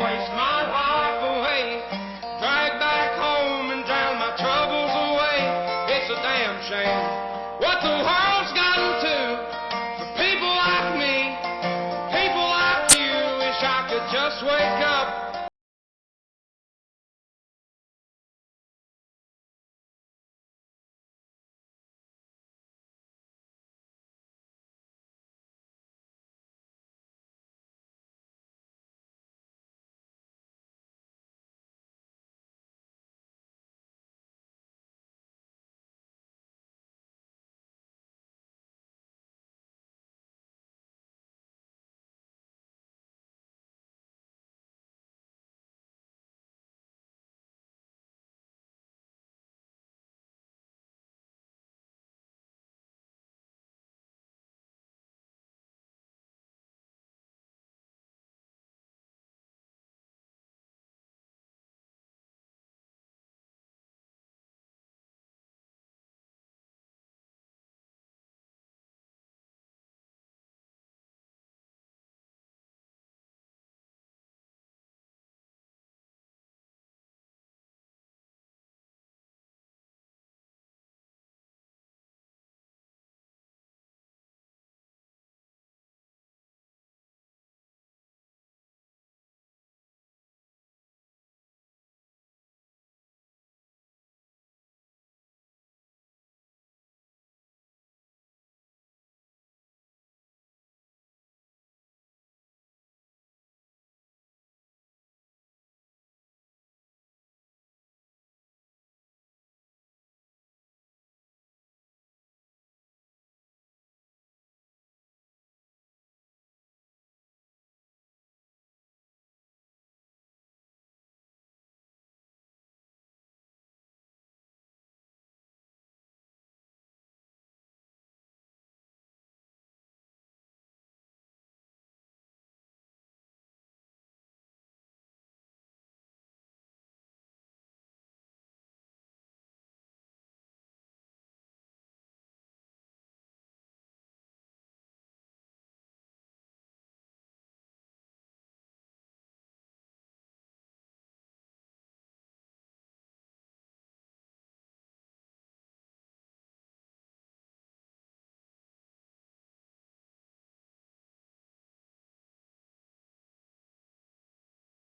waste my life away, drag back home and drown my troubles away. It's a damn shame what the world's gotten to for people like me, people like you. Wish I could just wake up.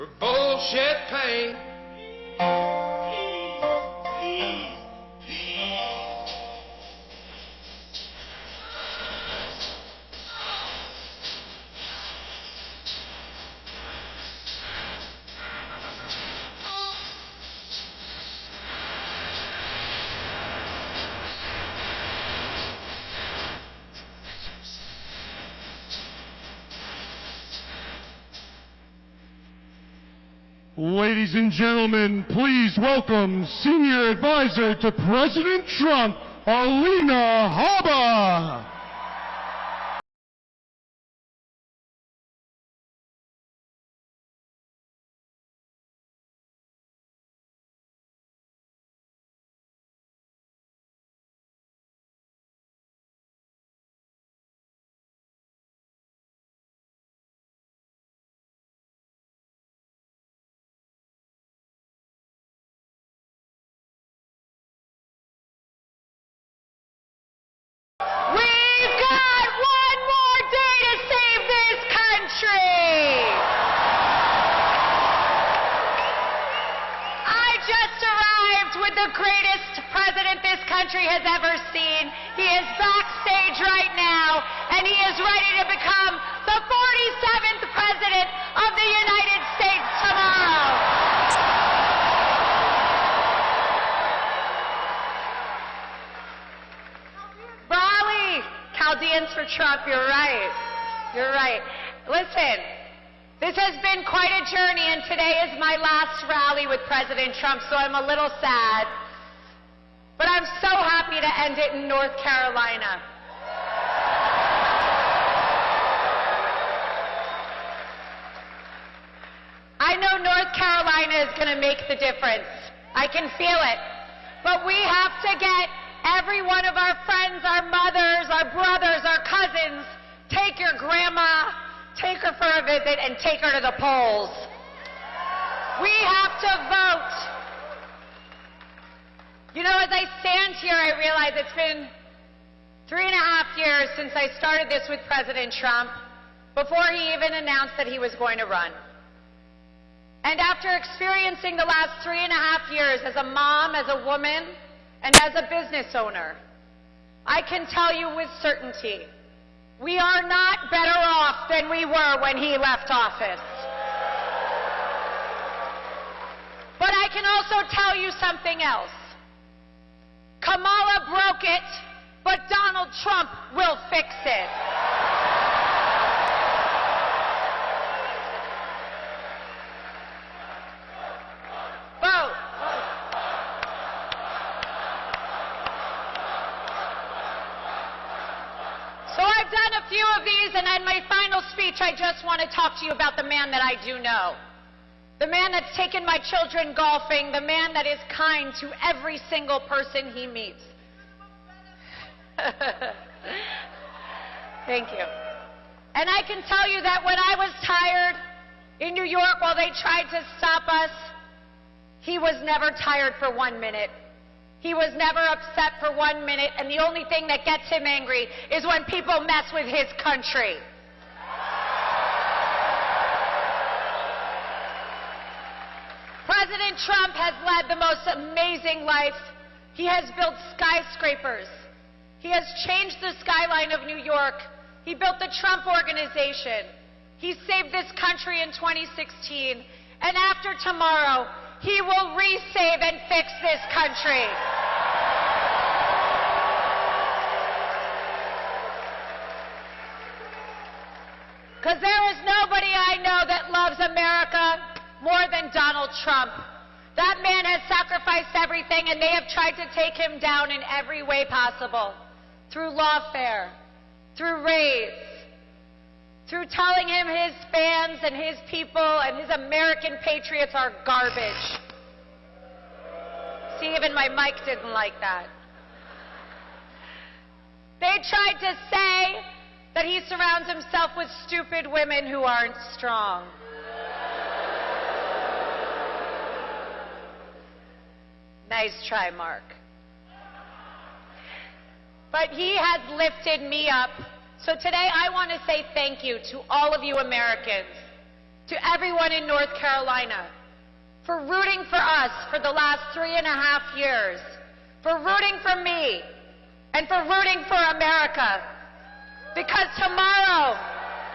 For bullshit pain. Ladies and gentlemen, please welcome Senior Advisor to President Trump, Alina Habba. We've got one more day to save this country. I just arrived with the greatest president this country has ever seen. He is backstage right now, and he is ready to become the 47th president of the United States tomorrow. Raleigh, Chaldeans for Trump, you're right. You're right. Listen, this has been quite a journey, and today is my last rally with President Trump, so I'm a little sad. But I'm so happy to end it in North Carolina. I know North Carolina is going to make the difference. I can feel it. But we have to get every one of our friends, our mothers, our brothers, our cousins, take your grandma, take her for a visit, and take her to the polls. We have to vote. You know, as I stand here, I realize it's been 3.5 years since I started this with President Trump, before he even announced that he was going to run. And after experiencing the last 3.5 years as a mom, as a woman, and as a business owner, I can tell you with certainty, we are not better off than we were when he left office. But I can also tell you something else. Kamala broke it, but Donald Trump will fix it. Vote. So I've done a few of these, and in my final speech, I just want to talk to you about the man that I do know. The man that's taken my children golfing, the man that is kind to every single person he meets. Thank you. And I can tell you that when I was tired in New York while they tried to stop us, he was never tired for 1 minute. He was never upset for 1 minute, and the only thing that gets him angry is when people mess with his country. President Trump has led the most amazing life. He has built skyscrapers. He has changed the skyline of New York. He built the Trump Organization. He saved this country in 2016. And after tomorrow, he will resave and fix this country. Because there is nobody I know that loves America more than Donald Trump. That man has sacrificed everything, and they have tried to take him down in every way possible. Through lawfare, through raids, through telling him his fans and his people and his American patriots are garbage. See, even my mic didn't like that. They tried to say that he surrounds himself with stupid women who aren't strong. Nice try, Mark. But he has lifted me up. So today I want to say thank you to all of you Americans, to everyone in North Carolina, for rooting for us for the last 3.5 years, for rooting for me, and for rooting for America. Because tomorrow,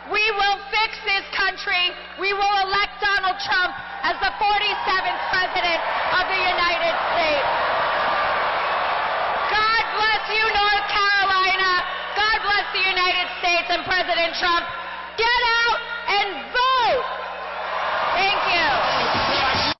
we will fix this country. We will elect Donald Trump as the 47th President of the United States. God bless you, North Carolina. God bless the United States and President Trump. Get out and vote. Thank you.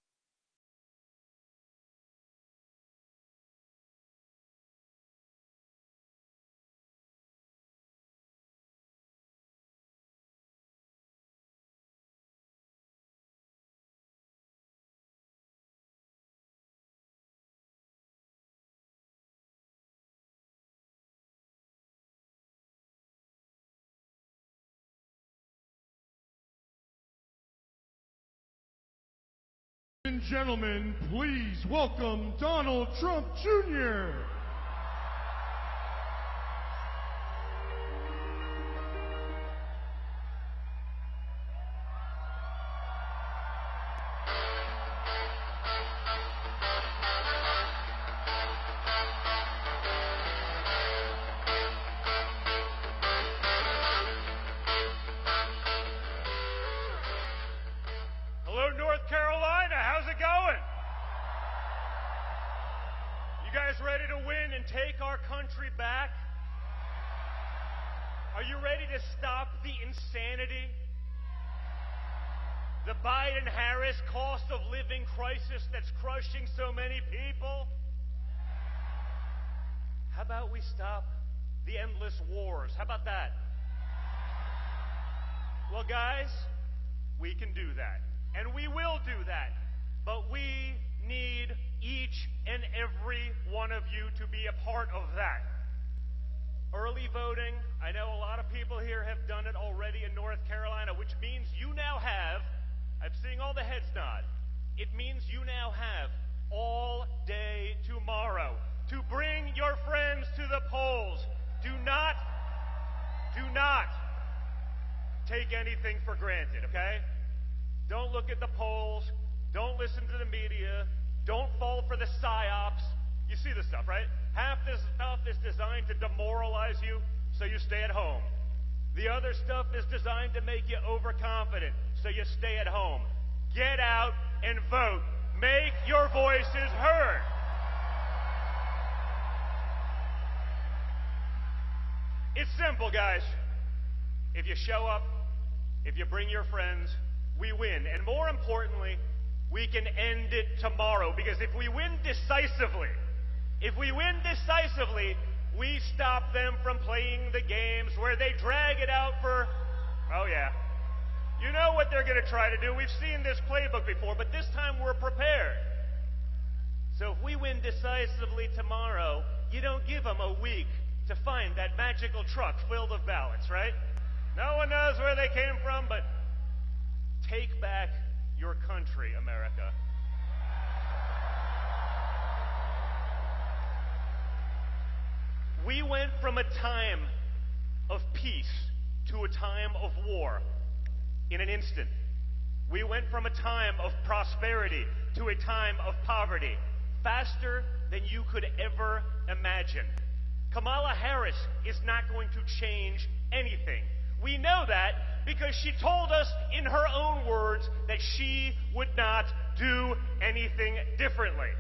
Ladies and gentlemen, please welcome Donald Trump Jr. Hello, North Carolina. How's it going? You guys ready to win and take our country back? Are you ready to stop the insanity? The Biden-Harris cost of living crisis that's crushing so many people? How about we stop the endless wars? How about that? Well, guys, we can do that. And we will do that. But we need each and every one of you to be a part of that. Early voting, I know a lot of people here have done it already in North Carolina, which means you now have, I'm seeing all the heads nod, It means you now have all day tomorrow to bring your friends to the polls. Do not take anything for granted, okay? Don't look at the polls. Don't listen to the media. Don't fall for the psyops. You see this stuff, right? Half this stuff is designed to demoralize you, so you stay at home. The other stuff is designed to make you overconfident, so you stay at home. Get out and vote. Make your voices heard. It's simple, guys. If you show up, if you bring your friends, we win. And more importantly, we can end it tomorrow. Because if we win decisively, we stop them from playing the games where they drag it out for, oh yeah. You know what they're going to try to do. We've seen this playbook before, but this time we're prepared. So if we win decisively tomorrow, you don't give them a week to find that magical truck filled with ballots, right? No one knows where they came from, but take back your country, America. We went from a time of peace to a time of war in an instant. We went from a time of prosperity to a time of poverty faster than you could ever imagine. Kamala Harris is not going to change anything. We know that because she told us in her own words that she would not do anything differently.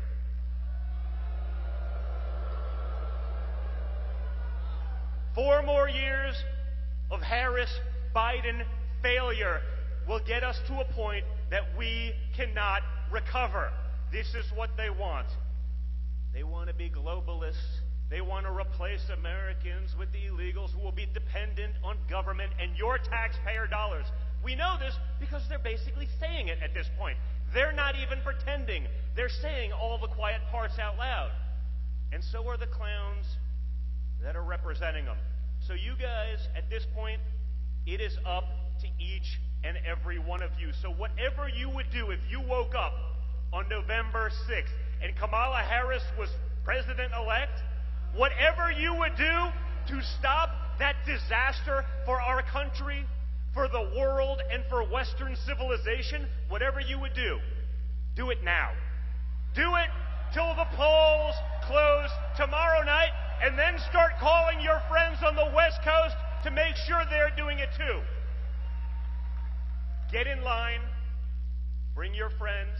Four more years of Harris-Biden failure will get us to a point that we cannot recover. This is what they want. They want to be globalists. They want to replace Americans with the illegals who will be dependent on government and your taxpayer dollars. We know this because they're basically saying it at this point. They're not even pretending. They're saying all the quiet parts out loud. And so are the clowns that are representing them. So you guys, at this point, it is up to each and every one of you. So whatever you would do if you woke up on November 6th and Kamala Harris was president-elect, whatever you would do to stop that disaster for our country, for the world, and for Western civilization, whatever you would do it now. Do it till the polls close tomorrow night, and then start calling your friends on the West Coast to make sure they're doing it too. Get in line. Bring your friends.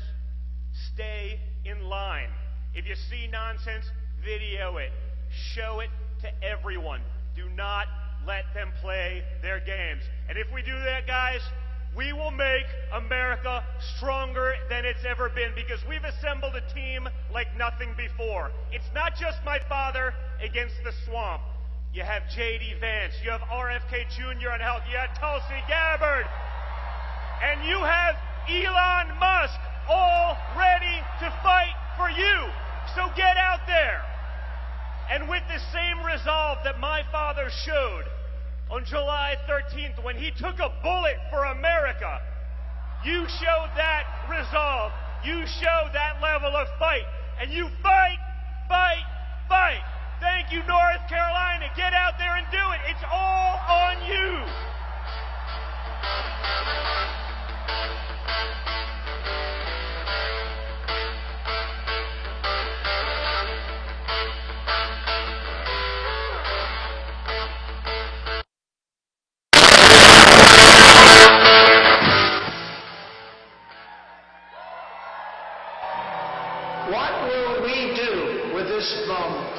Stay in line. If you see nonsense, video it. Show it to everyone. Do not let them play their games. And if we do that, guys, we will make America stronger than it's ever been, because we've assembled a team like nothing before. It's not just my father against the swamp. You have J.D. Vance. You have RFK Jr. on health. You have Tulsi Gabbard. And you have Elon Musk all ready to fight for you. So get out there. And with the same resolve that my father showed on July 13th when he took a bullet for America, you showed that resolve. You showed that level of fight. And you fight, fight, fight. Thank you, North Carolina. Get out there and do it. It's all on you. What will we do with this moment?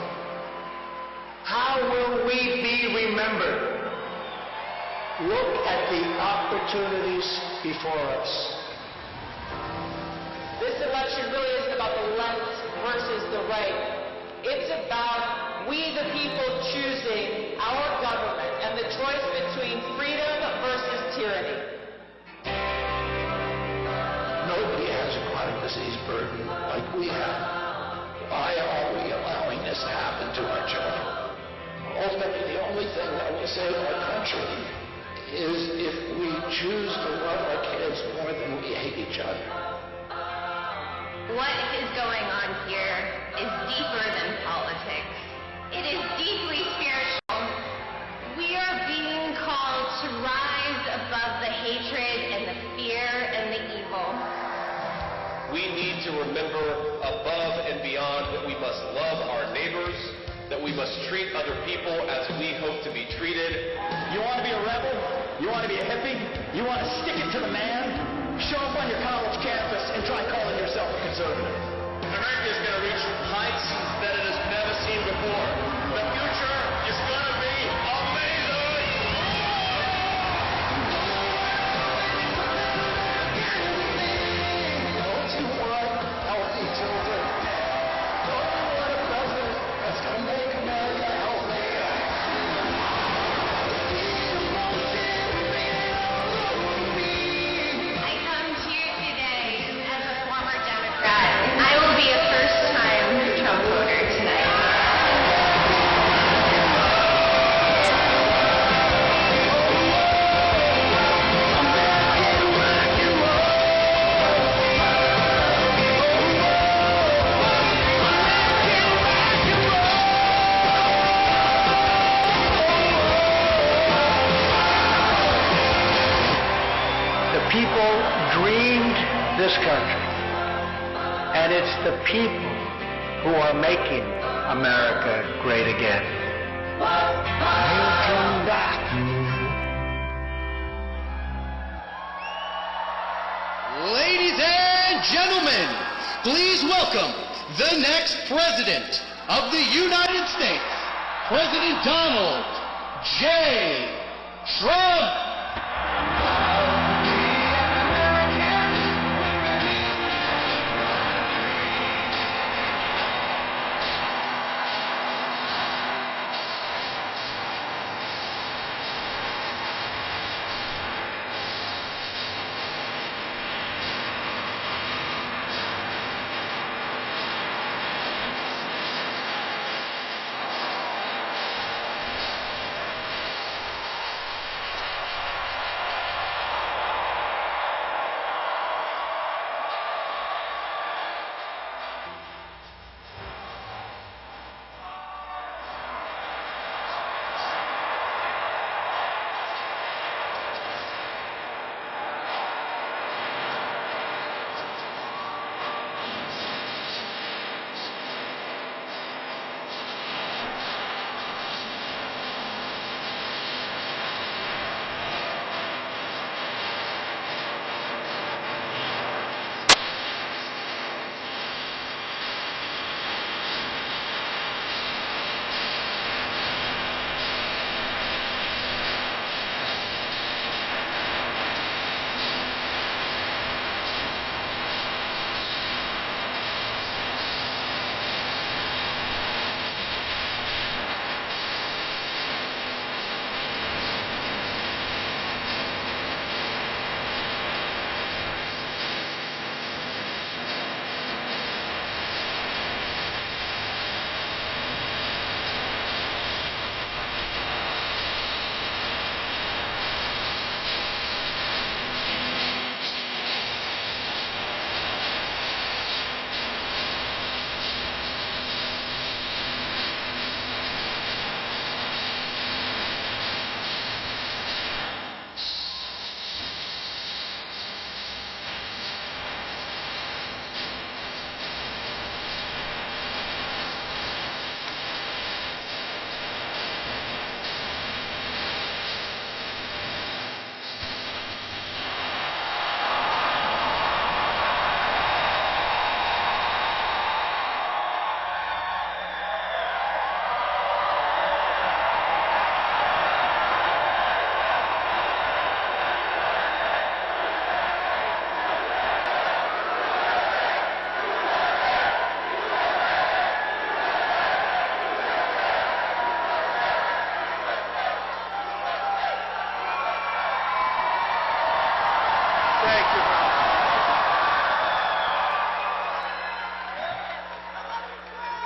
How will we be remembered? Look at the opportunities before us. This election really isn't about the left versus the right. It's about we the people choosing our government and the choice between freedom versus tyranny. Nobody has a chronic disease burden like we have. Why are we allowing this to happen to our children? Ultimately, the only thing that will save our country is if we choose to love our kids more than we hate each other. What is going on here is deeper than politics. It is deeply spiritual. We are being called to rise above the hatred and the fear and the evil. We need to remember above and beyond that we must love our neighbors, that we must treat other people as we hope to be treated. You want to be a rebel? You want to be a hippie? You want to stick it to the man? Show up on your college campus and try calling yourself a conservative. America is going to reach heights that it has never seen before. The future is going to be amazing! Don't you want healthy children? Don't you want a president that's going to make America healthy? I come to you today as a former Democrat. I will be a first-time Trump voter tonight. The people dreamed this country, and it's the people who are making America great again. Welcome back. Ladies and gentlemen, please welcome the next president of the United States, President Donald J. Trump.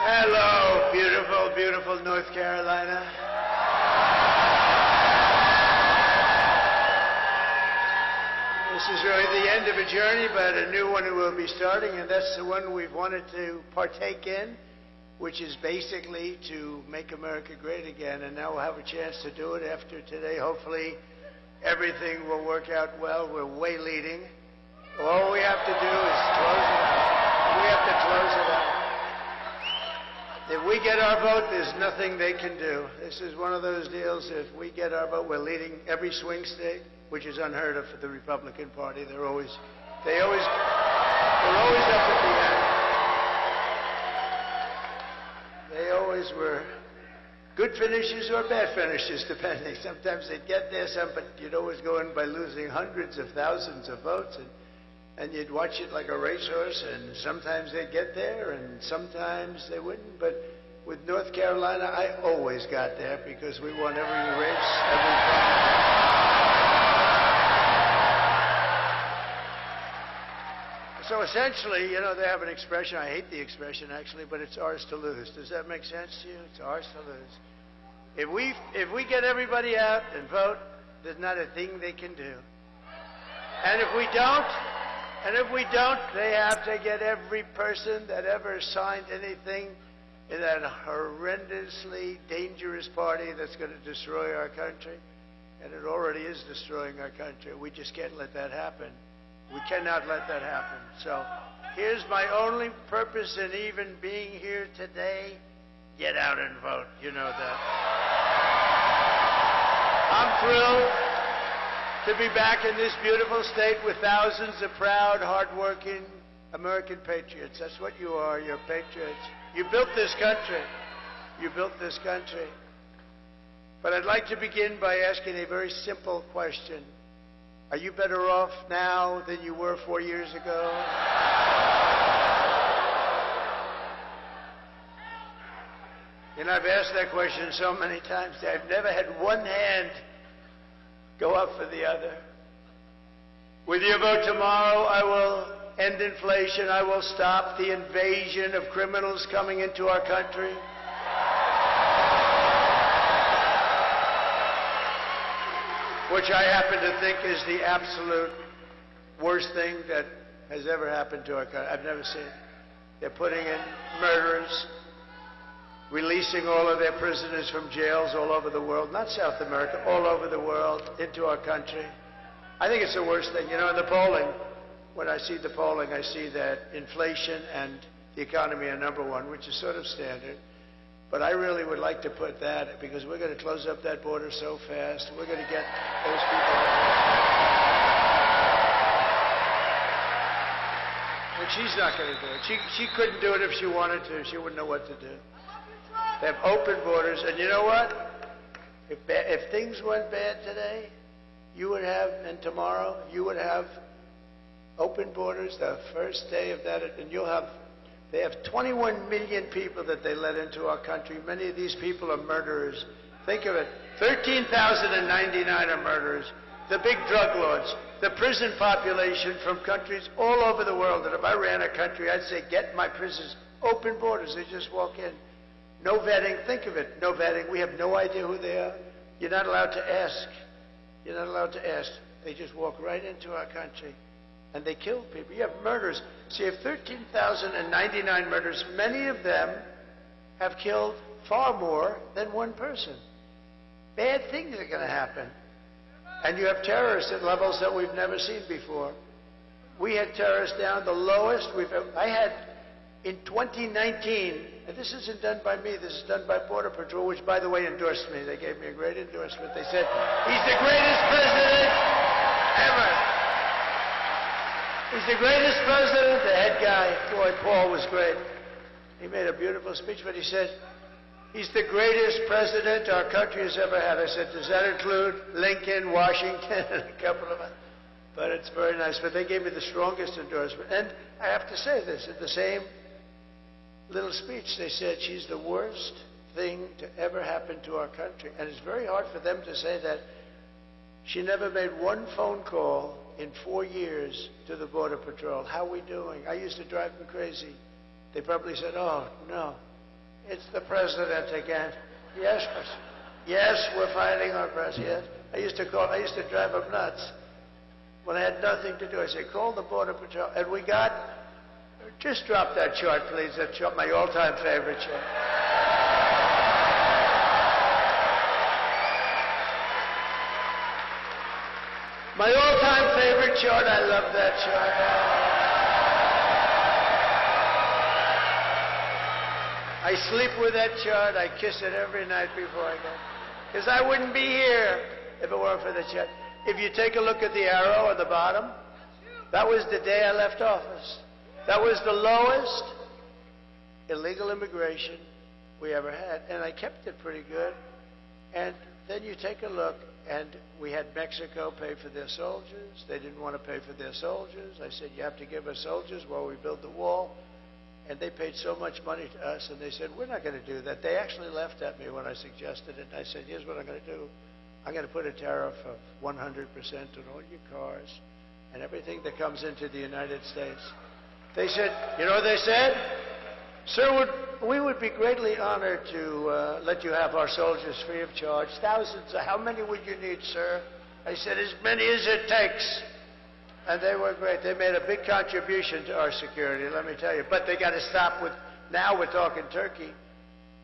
Hello, beautiful, beautiful North Carolina. This is really the end of a journey, but a new one will be starting, and that's the one we've wanted to partake in, which is basically to make America great again. And now we'll have a chance to do it after today. Hopefully, everything will work out well. We're way leading. All we have to do is close it out. We have to close it out. If we get our vote, there's nothing they can do. This is one of those deals. If we get our vote, we're leading every swing state, which is unheard of for the Republican Party. They're always up at the end. They always were good finishes or bad finishes, depending. Sometimes they'd get there, but you'd always go in by losing hundreds of thousands of votes, and you'd watch it like a racehorse, and sometimes they'd get there, and sometimes they wouldn't. But with North Carolina, I always got there because we won every race, every primary. So essentially, they have an expression, I hate the expression actually, but it's ours to lose. Does that make sense to you? It's ours to lose. If we get everybody out and vote, there's not a thing they can do. And if we don't, they have to get every person that ever signed anything in that horrendously dangerous party that's going to destroy our country. And it already is destroying our country. We just can't let that happen. We cannot let that happen. So here's my only purpose in even being here today. Get out and vote. You know that. I'm thrilled to be back in this beautiful state with thousands of proud, hardworking American patriots. That's what you are. You're patriots. You built this country. You built this country. But I'd like to begin by asking a very simple question. Are you better off now than you were 4 years ago? I've asked that question so many times. I've never had one hand go up for the other. With your vote tomorrow, I will end inflation. I will stop the invasion of criminals coming into our country. Which I happen to think is the absolute worst thing that has ever happened to our country. I've never seen it. They're putting in murderers, releasing all of their prisoners from jails all over the world, not South America, all over the world, into our country. I think it's the worst thing. In the polling, when I see the polling, I see that inflation and the economy are number one, which is sort of standard. But I really would like to put that, because we're going to close up that border so fast. We're going to get those people out. And she's not going to do it. She couldn't do it if she wanted to. She wouldn't know what to do. They have open borders. And you know what? If things went bad today, you would have, and tomorrow, you would have open borders the first day of that. And they have 21 million people that they let into our country. Many of these people are murderers. Think of it. 13,099 are murderers. The big drug lords. The prison population from countries all over the world. And if I ran a country, I'd say, get my prisons. Open borders. They just walk in. No vetting. Think of it. No vetting. We have no idea who they are. You're not allowed to ask. You're not allowed to ask. They just walk right into our country. And they kill people. You have murders. So you have 13,099 murders. Many of them have killed far more than one person. Bad things are going to happen. And you have terrorists at levels that we've never seen before. We had terrorists down the lowest we've ever. I had in 2019, and this isn't done by me, this is done by Border Patrol, which, by the way, endorsed me. They gave me a great endorsement. They said, he's the greatest president ever. He's the greatest president, the head guy. Boy, Paul was great. He made a beautiful speech, but he said, he's the greatest president our country has ever had. I said, does that include Lincoln, Washington, and a couple of them? But it's very nice. But they gave me the strongest endorsement. And I have to say this, in the same little speech, they said, she's the worst thing to ever happen to our country. And it's very hard for them to say that. She never made one phone call in 4 years to the Border Patrol. How are we doing? I used to drive them crazy. They probably said, oh, no, it's the president again. Yes, we're fighting our president. I used to drive them nuts. when I had nothing to do. I said, call the Border Patrol. And we got, just drop that chart, please. That chart, my all-time favorite chart. My all-time favorite chart. I love that chart. I sleep with that chart. I kiss it every night before I go. Because I wouldn't be here if it weren't for the chart. If you take a look at the arrow at the bottom, that was the day I left office. That was the lowest illegal immigration we ever had. And I kept it pretty good. And then you take a look, and we had Mexico pay for their soldiers. They didn't want to pay for their soldiers. I said, you have to give us soldiers while we build the wall. And they paid so much money to us, and they said, we're not going to do that. They actually laughed at me when I suggested it. And I said, here's what I'm going to do. I'm going to put a tariff of 100% on all your cars and everything that comes into the United States. They said, you know what they said? Sir, we would be greatly honored to let you have our soldiers free of charge. Thousands. How many would you need, sir? I said, as many as it takes. And they were great. They made a big contribution to our security, let me tell you. But they got to stop with, now we're talking Turkey.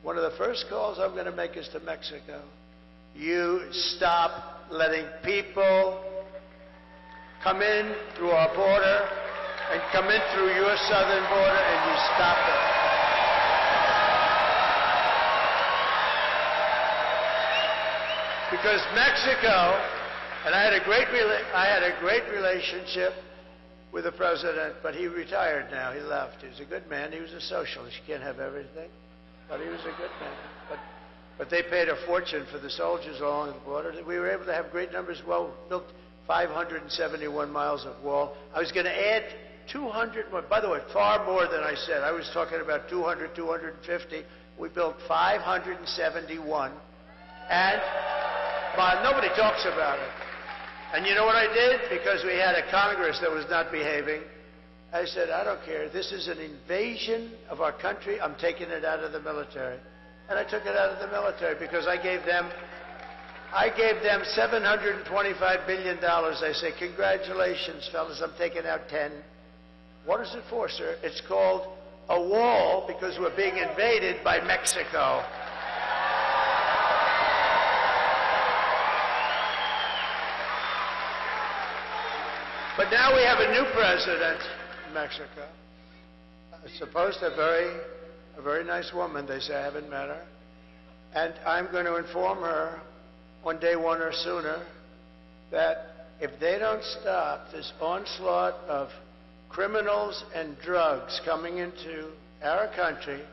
One of the first calls I'm going to make is to Mexico. You stop letting people come in through our border and come in through your southern border, and you stop it. Because Mexico, and I had a great relationship with the president, but he retired now. He left. He was a good man. He was a socialist. You can't have everything, but he was a good man. But they paid a fortune for the soldiers along the border. We were able to have great numbers. Well, built 571 miles of wall. I was going to add 200 more. By the way, far more than I said. I was talking about 200, 250. We built 571. And nobody talks about it. And you know what I did? Because we had a Congress that was not behaving, I said, I don't care. This is an invasion of our country. I'm taking it out of the military. And I took it out of the military because I gave them $725 billion. I say, congratulations, fellas, I'm taking out 10. What is it for, sir? It's called a wall because we're being invaded by Mexico. But now we have a new president in Mexico. It's supposed to be a very nice woman. They say I haven't met her. And I'm going to inform her on day one or sooner that if they don't stop this onslaught of criminals and drugs coming into our country,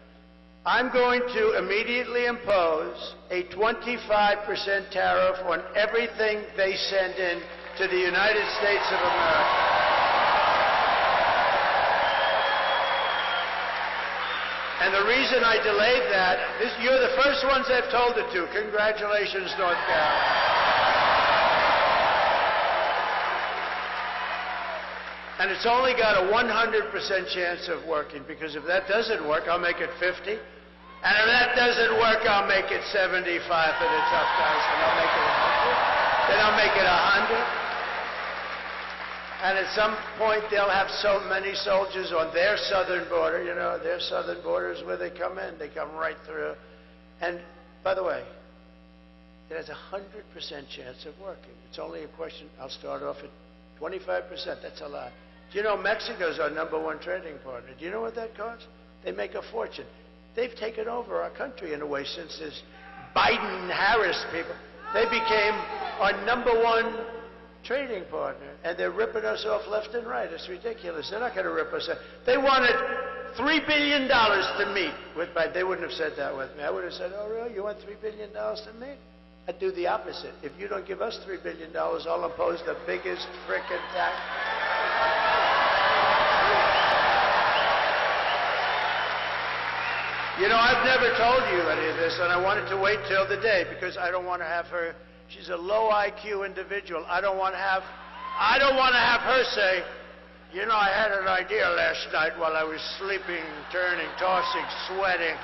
I'm going to immediately impose a 25% tariff on everything they send in to the United States of America. And the reason I delayed that is you're the first ones I've told it to. Congratulations, North Carolina. And it's only got a 100% chance of working, because if that doesn't work, I'll make it 50. And if that doesn't work, I'll make it 75 for the tough guys. And I'll make it 100. Then I'll make it 100. And at some point, they'll have so many soldiers on their southern border. You know, their southern border is where they come in. They come right through. And, by the way, it has a 100% chance of working. It's only a question. I'll start off at 25%. That's a lot. Do you know Mexico's our #1 trading partner? Do you know what that costs? They make a fortune. They've taken over our country in a way since this Biden-Harris people. They became our #1 trading partner, and they're ripping us off left and right. It's ridiculous. They're not going to rip us off. They wanted $3 billion to meet with Biden. They wouldn't have said that with me. I would have said, oh, really? You want $3 billion to meet? I'd do the opposite. If you don't give us $3 billion, I'll impose the biggest frickin' tax. You know, I've never told you any of this, and I wanted to wait till the day because I don't want to have her. She's a low IQ individual. I don't want to have her say, you know, I had an idea last night while I was sleeping, turning, tossing, sweating.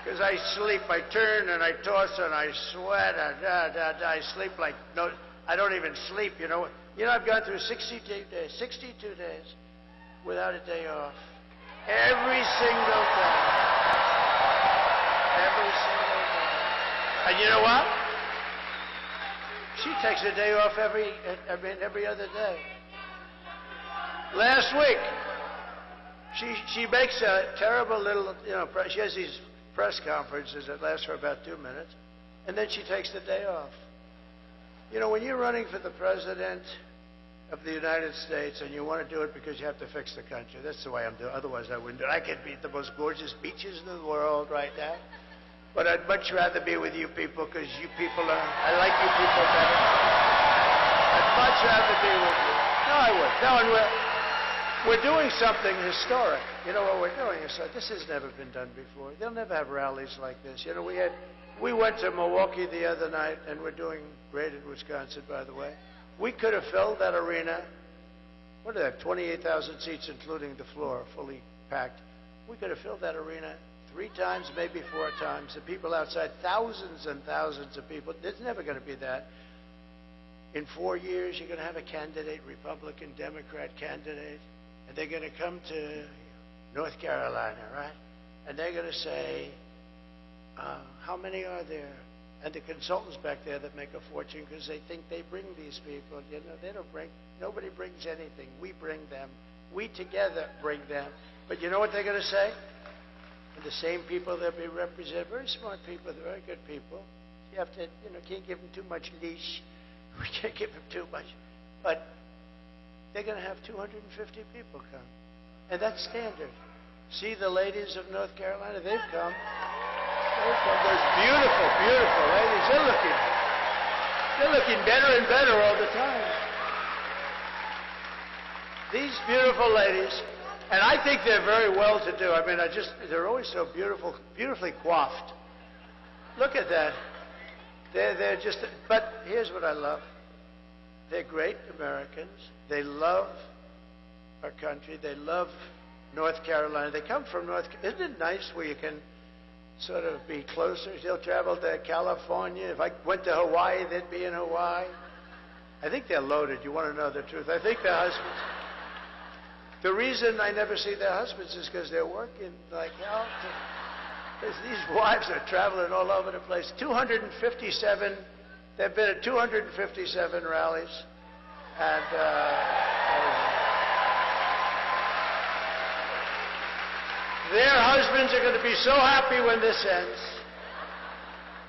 Because I sleep, I turn and I toss and I sweat and I sleep like, no, I don't even sleep, you know. You know, I've gone through 62 days without a day off. Every single day. Every single day. And you know what? She takes a day off every other day. Last week, she makes a terrible little, she has these press conferences that last for about 2 minutes, and then she takes the day off. You know, when you're running for the president of the United States and you want to do it because you have to fix the country, that's the way I'm doing it. Otherwise, I wouldn't do it. I could be at the most gorgeous beaches in the world right now, but I'd much rather be with you people because you people I like you people better. I'd much rather be with you. No, I would. No, and we're doing something historic. You know what we're doing? This has never been done before. They'll never have rallies like this. You know, we went to Milwaukee the other night, and we're doing great in Wisconsin, by the way. We could have filled that arena. What do they have? 28,000 seats, including the floor, fully packed. We could have filled that arena 3 times, maybe 4 times. The people outside, thousands and thousands of people. It's never going to be that. In 4 years, you're going to have a candidate, Republican, Democrat candidate, and they're going to come to North Carolina, right? And they're going to say, how many are there? And the consultants back there that make a fortune because they think they bring these people. You know, they don't bring, nobody brings anything. We bring them. We together bring them. But you know what they're going to say? And the same people that we represent, very smart people, very good people. You have to, can't give them too much leash. We can't give them too much. But they're going to have 250 people come. And that's standard. See the ladies of North Carolina? They've come. Those beautiful, beautiful ladies. They're looking better and better all the time. These beautiful ladies, and I think they're very well to do. I mean, they're always so beautiful, beautifully coiffed. Look at that. They're just, but here's what I love. They're great Americans. They love our country. They love North Carolina. They come from isn't it nice where you can sort of be closer? They'll travel to California. If I went to Hawaii, they'd be in Hawaii. I think they're loaded. You want to know the truth? I think their husbands. The reason I never see their husbands is because they're working like hell. These wives are traveling all over the place. 257. They've been at 257 rallies, and their husbands are going to be so happy when this ends.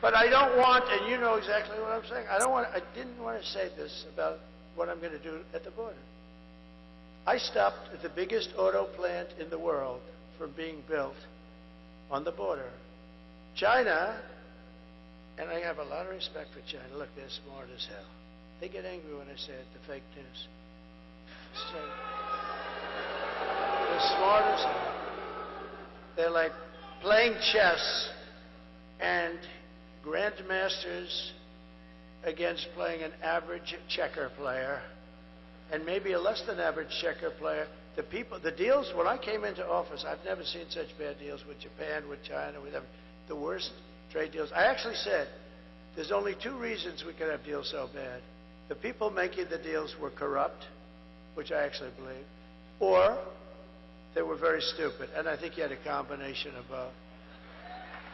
But I don't want, and you know exactly what I'm saying. I didn't want to say this about what I'm going to do at the border. I stopped at the biggest auto plant in the world from being built on the border. China, and I have a lot of respect for China. Look, they're smart as hell. They get angry when I say it, the fake news. So, they're smart as hell. They're like playing chess and grandmasters against playing an average checker player and maybe a less than average checker player. The deals, when I came into office, I've never seen such bad deals with Japan, with China, with the worst trade deals. I actually said, there's only 2 reasons we could have deals so bad. The people making the deals were corrupt, which I actually believe, or they were very stupid. And I think you had a combination of both.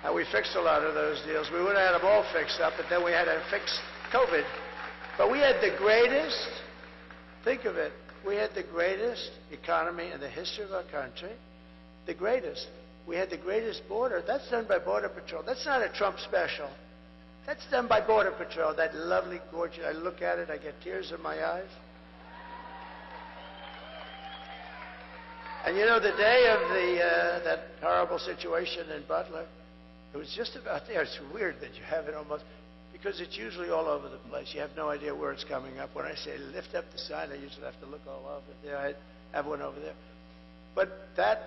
And we fixed a lot of those deals. We would have had them all fixed up, but then we had to fix COVID. But we had the greatest, think of it, we had the greatest economy in the history of our country. The greatest. We had the greatest border. That's done by Border Patrol. That's not a Trump special. That's done by Border Patrol. That lovely, gorgeous, I look at it, I get tears in my eyes. And you know, the day of that horrible situation in Butler, it was just about there. It's weird that you have it almost, because it's usually all over the place. You have no idea where it's coming up. When I say lift up the sign, I usually have to look all over there. I have one over there. But that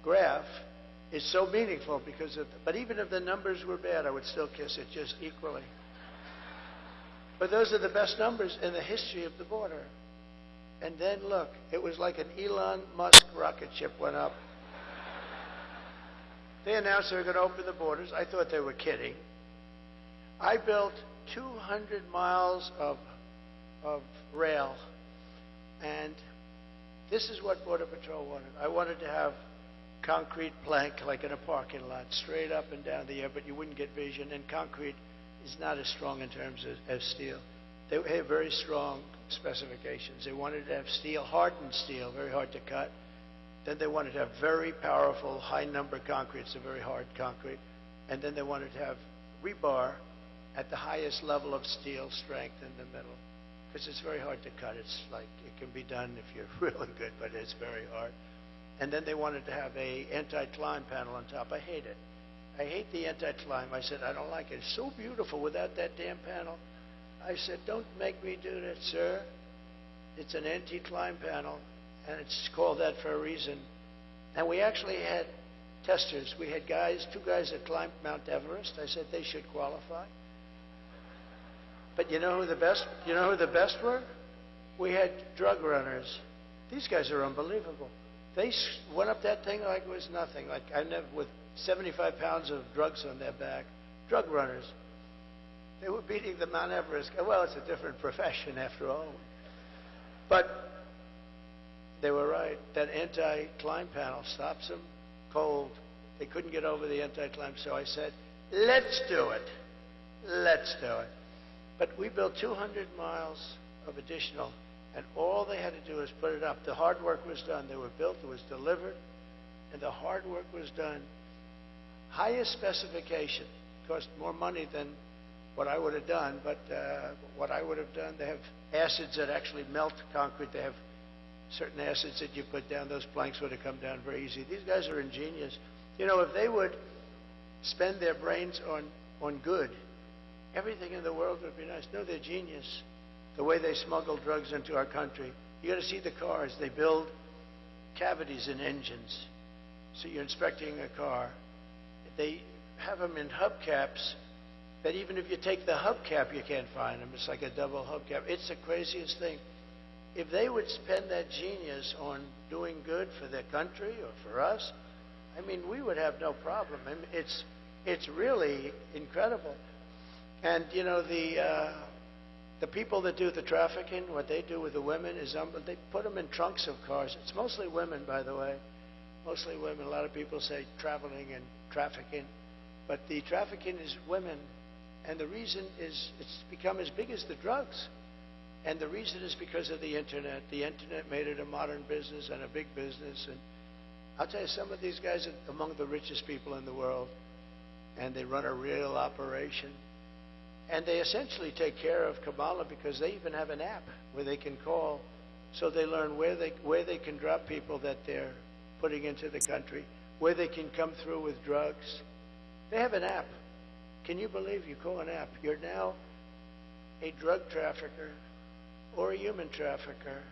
graph is so meaningful because but even if the numbers were bad, I would still kiss it just equally. But those are the best numbers in the history of the border. And then look, it was like an Elon Musk rocket ship went up. They announced they were going to open the borders. I thought they were kidding. I built 200 miles of rail And this is what Border Patrol wanted. I wanted to have concrete plank like in a parking lot, straight up and down the air, but you wouldn't get vision, and concrete is not as strong in terms of steel. They have very strong specifications. They wanted to have steel, hardened steel, very hard to cut. Then they wanted to have very powerful, high-number concrete, so very hard concrete. And then they wanted to have rebar at the highest level of steel strength in the middle, because it's very hard to cut. It's like, it can be done if you're really good, but it's very hard. And then they wanted to have a anti-climb panel on top. I hate it. I hate the anti-climb. I said, I don't like it. It's so beautiful without that damn panel. I said, don't make me do that, sir. It's an anti-climb panel, and it's called that for a reason. And we actually had testers. We had guys, 2 guys that climbed Mount Everest. I said they should qualify. But you know who the best were? We had drug runners. These guys are unbelievable. They went up that thing like it was nothing. Like I never, with 75 pounds of drugs on their back. Drug runners. They were beating the Mount Everest. Well, it's a different profession after all. But they were right. That anti-climb panel stops them cold. They couldn't get over the anti-climb, so I said, let's do it. Let's do it. But we built 200 miles of additional, and all they had to do was put it up. The hard work was done. They were built, it was delivered, and the hard work was done. Highest specification. Cost more money than what I would have done, but what I would have done, they have acids that actually melt concrete. They have certain acids that you put down. Those planks would have come down very easy. These guys are ingenious. You know, if they would spend their brains on good, everything in the world would be nice. No, they're genius. The way they smuggle drugs into our country. You got to see the cars. They build cavities in engines. So you're inspecting a car. They have them in hubcaps that even if you take the hubcap, you can't find them. It's like a double hubcap. It's the craziest thing. If they would spend that genius on doing good for their country or for us, I mean, we would have no problem. I mean, it's really incredible. And, you know, the people that do the trafficking, what they do with the women is they put them in trunks of cars. It's mostly women, by the way. Mostly women. A lot of people say traveling and trafficking. But the trafficking is women. And the reason is it's become as big as the drugs. And the reason is because of the Internet. The Internet made it a modern business and a big business. And I'll tell you, some of these guys are among the richest people in the world. And they run a real operation. And they essentially take care of Kamala because they even have an app where they can call. So they learn where they can drop people that they're putting into the country, where they can come through with drugs. They have an app. Can you believe you call an app? You're now a drug trafficker or a human trafficker,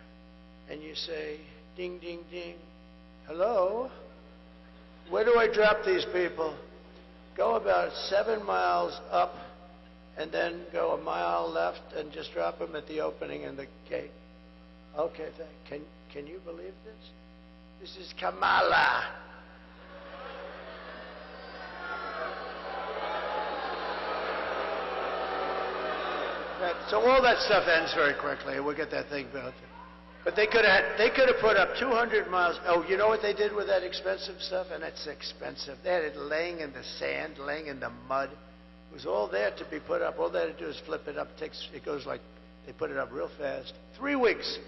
and you say, ding, ding, ding, hello? Where do I drop these people? Go about 7 miles up, and then go a mile left and just drop them at the opening in the gate. Okay, can you believe this? This is Kamala. So all that stuff ends very quickly. We'll get that thing built. But they could have put up 200 miles. Oh, you know what they did with that expensive stuff? And it's expensive. They had it laying in the sand, laying in the mud. It was all there to be put up. All they had to do is flip it up. It goes like, they put it up real fast. 3 weeks.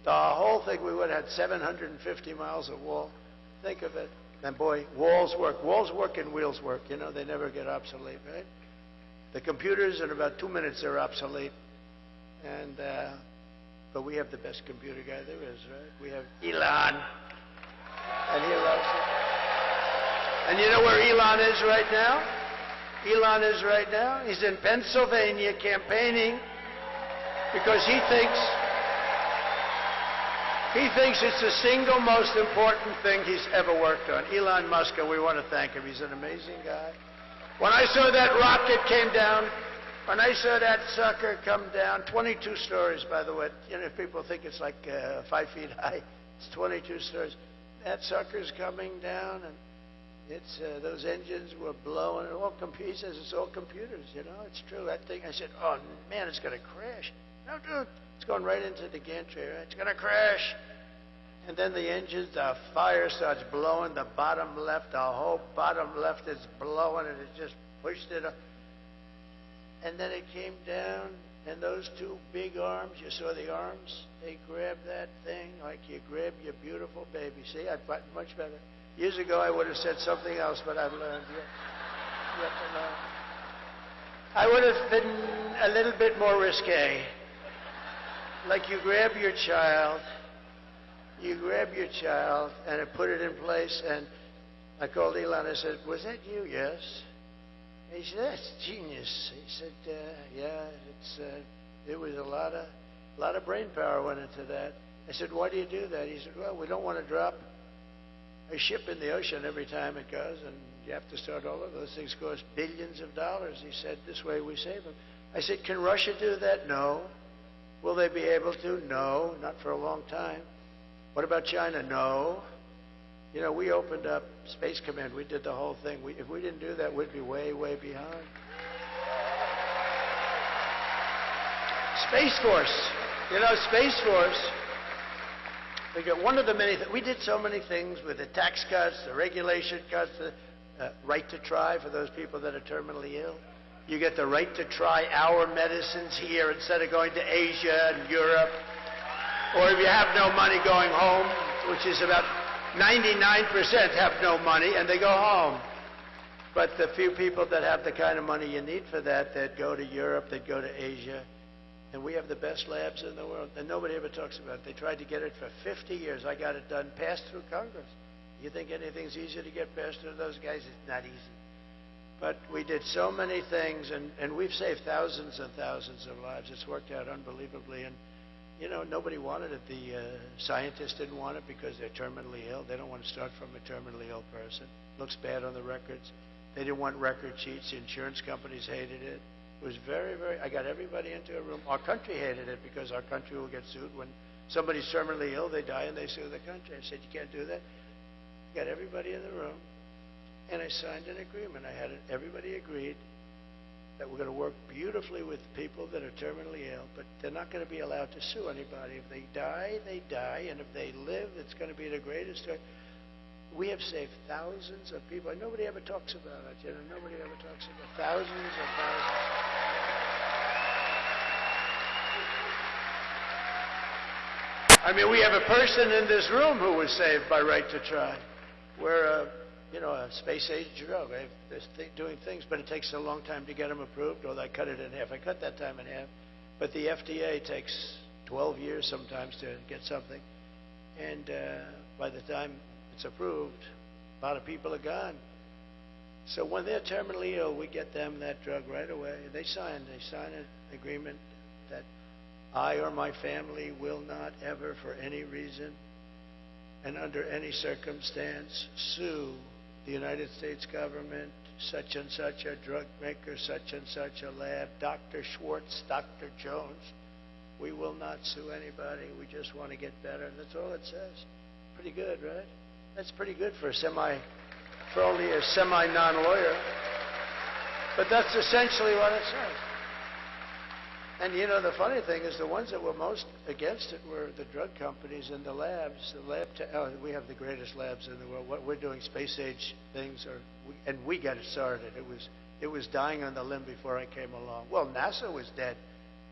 The whole thing, we would have had 750 miles of wall. Think of it. And boy, walls work. Walls work and wheels work. You know, they never get obsolete, right? The computers, in about 2 minutes, they're obsolete. And, but we have the best computer guy there is, right? We have Elon. And he loves it. And you know where Elon is right now? Elon is right now. He's in Pennsylvania campaigning because he thinks it's the single most important thing he's ever worked on. Elon Musk, and we want to thank him. He's an amazing guy. When I saw that rocket came down, when I saw that sucker come down, 22 stories, by the way. You know, people think it's like 5 feet high. It's 22 stories. That sucker's coming down, and it's those engines were blowing. He says it's all computers. You know, it's true. That thing. I said, oh man, it's going to crash. No, dude, it's It's going right into the gantry, right? It's going to crash. And then the engines, the fire starts blowing, the bottom left, the whole bottom left is blowing, and it just pushed it up. And then it came down, and those two big arms, you saw the arms? They grabbed that thing like you grab your beautiful baby. See, I've gotten much better. Years ago, I would have said something else, but I've learned. You have to learn. I would have been a little bit more risque. Like you grab your child, and I put it in place, and I called Elon. I said, "Was that you?" "Yes." And he said, "That's genius." He said, "Yeah, it was a lot of brain power went into that." I said, "Why do you do that?" He said, "Well, we don't want to drop a ship in the ocean every time it goes, and you have to start all of those things cost billions of dollars." He said, "This way we save them." I said, "Can Russia do that?" "No." "Will they be able to?" "No, not for a long time." "What about China?" "No." You know, we opened up Space Command. We did the whole thing. If we didn't do that, we'd be way, way behind. Space Force. You know, Space Force. We got one of the many. We did so many things with the tax cuts, the regulation cuts, the right to try for those people that are terminally ill. You get the right to try our medicines here instead of going to Asia and Europe. Or if you have no money going home, which is about 99% have no money and they go home. But the few people that have the kind of money you need for that, they'd go to Europe, they'd go to Asia. And we have the best labs in the world. And nobody ever talks about it. They tried to get it for 50 years. I got it done, passed through Congress. You think anything's easy to get passed through those guys? It's not easy. But we did so many things, and we've saved thousands and thousands of lives. It's worked out unbelievably. And you know, nobody wanted it. The scientists didn't want it because they're terminally ill. They don't want to start from a terminally ill person. Looks bad on the records. They didn't want record sheets. The insurance companies hated it. It was very, very... I got everybody into a room. Our country hated it because our country will get sued. When somebody's terminally ill, they die and they sue the country. I said, you can't do that. Got everybody in the room, and I signed an agreement. Everybody agreed that we're going to work beautifully with people that are terminally ill, but they're not going to be allowed to sue anybody. If they die, they die, and if they live, it's going to be the greatest story. We have saved thousands of people. And nobody ever talks about it. You know, nobody ever talks about thousands and thousands. I mean, we have a person in this room who was saved by right to try. We're a space-age drug. They're doing things, but it takes a long time to get them approved, or they cut it in half. I cut that time in half. But the FDA takes 12 years sometimes to get something. And by the time it's approved, a lot of people are gone. So when they're terminally ill, we get them that drug right away. They sign an agreement that I or my family will not ever, for any reason and under any circumstance, sue the United States government, such and such a drug maker, such and such a lab, Dr. Schwartz, Dr. Jones. We will not sue anybody. We just want to get better. That's all it says. Pretty good, right? That's pretty good for only a semi-non-lawyer. But that's essentially what it says. And you know, the funny thing is the ones that were most against it were the drug companies and the labs. We have the greatest labs in the world. What we're doing, space-age things, and we got it started. It was dying on the limb before I came along. Well, NASA was dead.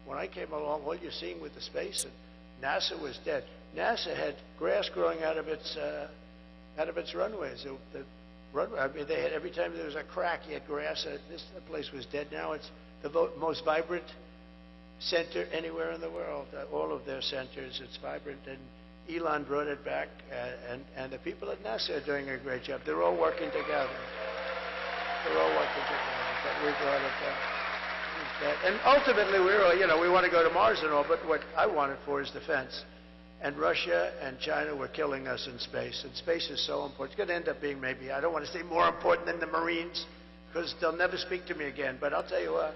When I came along, what you're seeing with the space, NASA was dead. NASA had grass growing out of its runways. I mean, they had, every time there was a crack, you had grass. The place was dead. Now it's the most vibrant center anywhere in the world. All of their centers, it's vibrant. And Elon brought it back, and the people at NASA are doing a great job. They're all working together. But we brought it back. And ultimately, we want to go to Mars and all, but what I want it for is defense. And Russia and China were killing us in space. And space is so important. It's going to end up being maybe, I don't want to say more important than the Marines, because they'll never speak to me again. But I'll tell you what,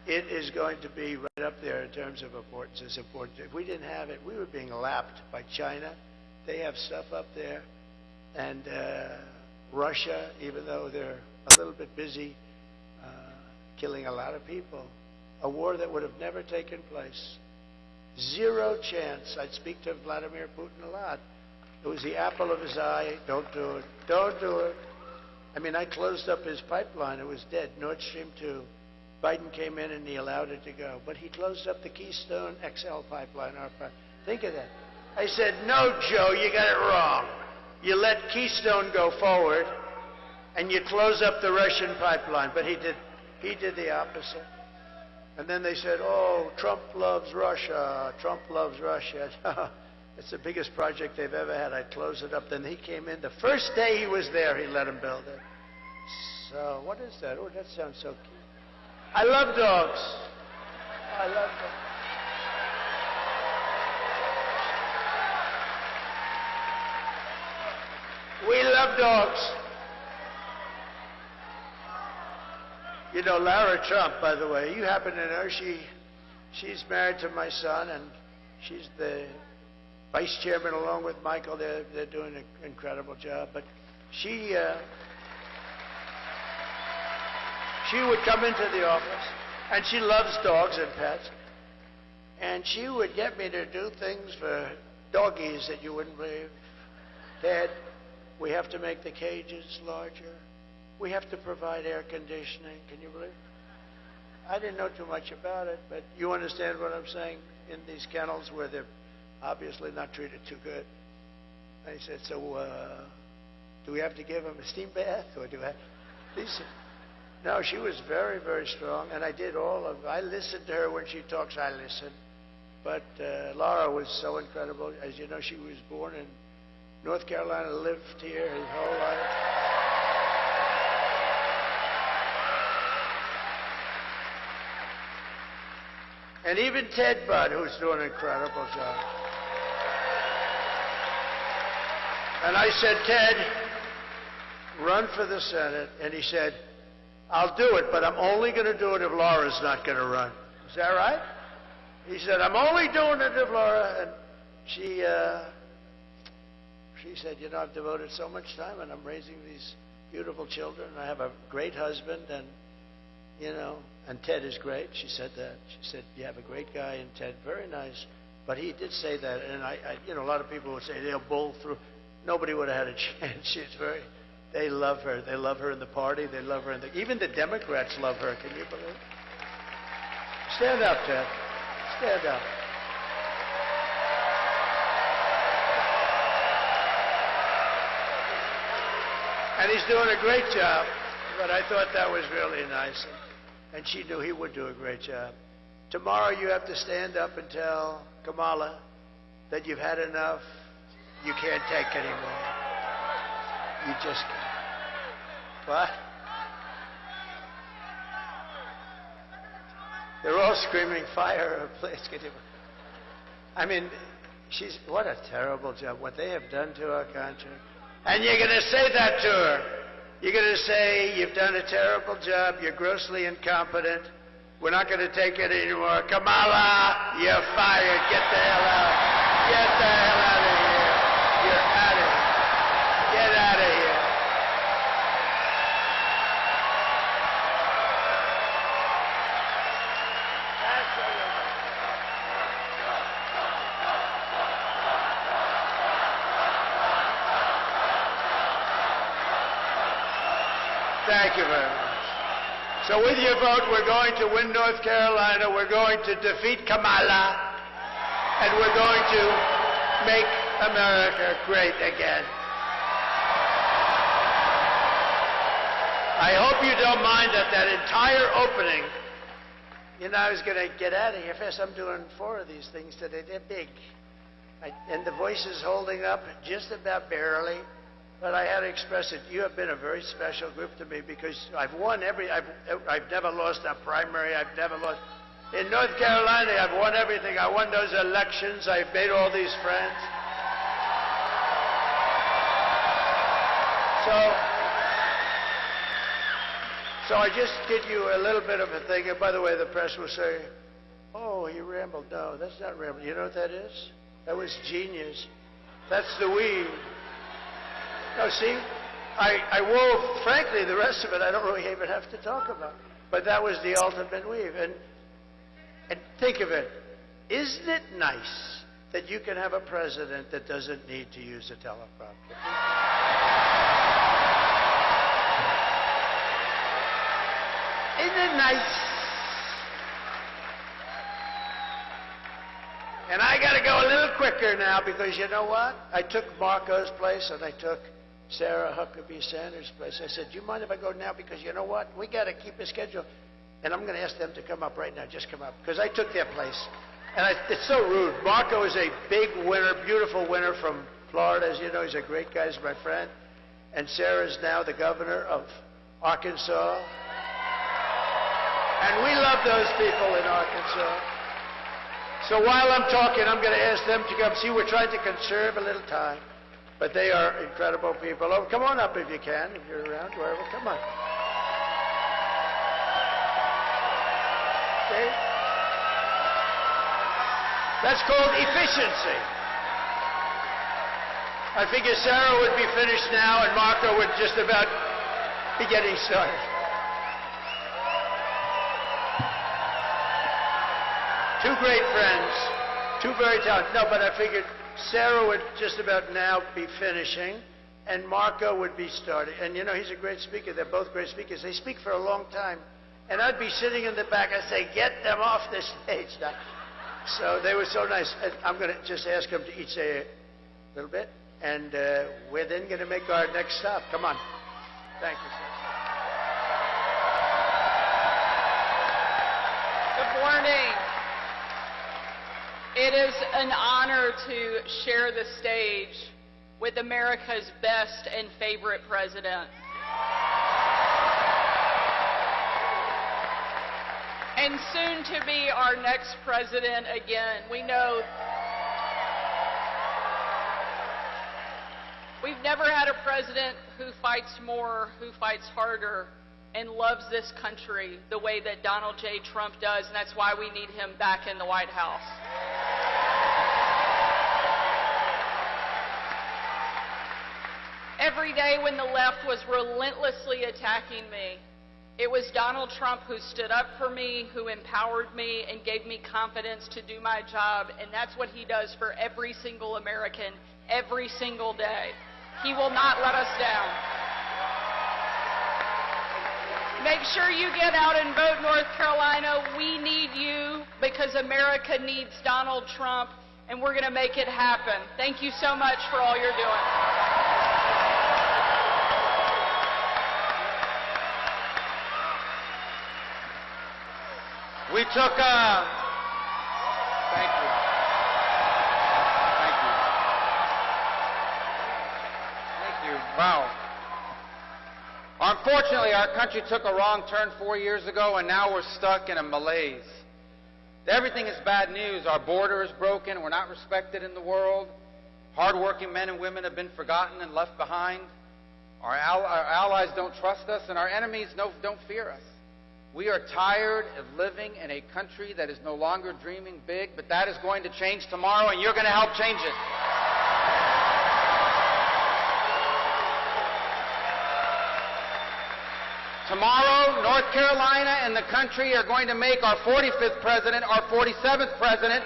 it is going to be right up there in terms of importance. It's important. If we didn't have it, we were being lapped by China. They have stuff up there. And Russia, even though they're a little bit busy killing a lot of people, a war that would have never taken place Zero chance. I'd speak to Vladimir Putin a lot. It was the apple of his eye. Don't do it. Don't do it. I mean, I closed up his pipeline. It was dead. Nord Stream 2. Biden came in and he allowed it to go. But he closed up the Keystone XL pipeline. Think of that. I said, no, Joe, you got it wrong. You let Keystone go forward and you close up the Russian pipeline. But he did the opposite. And then they said, oh, Trump loves Russia. Trump loves Russia. It's the biggest project they've ever had. I'd close it up. Then he came in. The first day he was there, he let him build it. So what is that? Oh, that sounds so cute. I love dogs. I love dogs. We love dogs. You know, Lara Trump, by the way, you happen to know she's married to my son, and she's the vice chairman along with Michael. They're doing an incredible job. But she would come into the office, and she loves dogs and pets, and she would get me to do things for doggies that you wouldn't believe. Dad, we have to make the cages larger. We have to provide air conditioning. Can you believe it? I didn't know too much about it, but you understand what I'm saying? In these kennels where they're obviously not treated too good. I said, so do we have to give them a steam bath? Or do I? No, she was very, very strong, and I listened to her when she talks, I listen. But Lara was so incredible. As you know, she was born in North Carolina, lived here her whole life. And even Ted Budd, who's doing an incredible job. And I said, Ted, run for the Senate. And he said, I'll do it, but I'm only going to do it if Laura's not going to run. Is that right? He said, I'm only doing it if Laura. And she said, you know, I've devoted so much time, and I'm raising these beautiful children. And I have a great husband, and, you know, and Ted is great. She said that. She said, you have a great guy, and Ted, very nice. But he did say that, and you know, a lot of people would say they'll bowl through. Nobody would have had a chance. She's very, they love her. They love her in the party. They love her in the, even the Democrats love her. Can you believe it? Stand up, Ted. Stand up. And he's doing a great job, but I thought that was really nice. And she knew he would do a great job. Tomorrow you have to stand up and tell Kamala that you've had enough. You can't take anymore. You just can't. What? They're all screaming, fire her, please. I mean, what a terrible job, what they have done to our country. And you're going to say that to her. You're going to say, you've done a terrible job, you're grossly incompetent, we're not going to take it anymore. Kamala, you're fired. Get the hell out. Get the hell out of here. You're out of here. Get out of here. Thank you very much. So with your vote, we're going to win North Carolina, we're going to defeat Kamala, and we're going to make America great again. I hope you don't mind that entire opening. You know, I was going to get out of here fast. I'm doing 4 of these things today. They're big. And the voice is holding up just about barely. But I had to express it. You have been a very special group to me because I've won I've never lost a primary. I've never lost. In North Carolina, I've won everything. I won those elections. I've made all these friends. So I just did you a little bit of a thing. And by the way, the press will say, oh, he rambled. No, that's not rambling. You know what that is? That was genius. That's the weed. No, see, I wove, frankly, the rest of it I don't really even have to talk about. But that was the ultimate weave. And think of it. Isn't it nice that you can have a president that doesn't need to use a teleprompter? Isn't it nice? And I got to go a little quicker now because you know what? I took Marco's place and I took Sarah Huckabee Sanders' place. I said, do you mind if I go now? Because you know what? We got to keep a schedule. And I'm going to ask them to come up right now. Just come up. Because I took their place. And it's so rude. Marco is a big winner, beautiful winner from Florida. As you know, he's a great guy. He's my friend. And Sarah's now the governor of Arkansas. And we love those people in Arkansas. So while I'm talking, I'm going to ask them to come. See, we're trying to conserve a little time. But they are incredible people. Oh, come on up if you can, if you're around, wherever. Come on. Okay. That's called efficiency. I figure Sarah would be finished now and Marco would just about be getting started. Two great friends, two very talented. No, but I figured Sarah would just about now be finishing and Marco would be starting. And you know, he's a great speaker. They're both great speakers. They speak for a long time. And I'd be sitting in the back. I'd say, get them off the stage now. So they were so nice. And I'm going to just ask them to each say a little bit. And we're then going to make our next stop. Come on. Thank you, sir. Good morning. It is an honor to share the stage with America's best and favorite president. And soon to be our next president again. We know we've never had a president who fights more, who fights harder, and loves this country the way that Donald J. Trump does, and that's why we need him back in the White House. Every day when the left was relentlessly attacking me, it was Donald Trump who stood up for me, who empowered me, and gave me confidence to do my job, and that's what he does for every single American, every single day. He will not let us down. Make sure you get out and vote, North Carolina. We need you because America needs Donald Trump, and we're going to make it happen. Thank you so much for all you're doing. We took thank you. Thank you. Thank you. Wow. Unfortunately, our country took a wrong turn 4 years ago, and now we're stuck in a malaise. Everything is bad news. Our border is broken. We're not respected in the world. Hardworking men and women have been forgotten and left behind. Our allies don't trust us, and our enemies don't fear us. We are tired of living in a country that is no longer dreaming big, but that is going to change tomorrow, and you're going to help change it. Tomorrow, North Carolina and the country are going to make our 45th president our 47th president.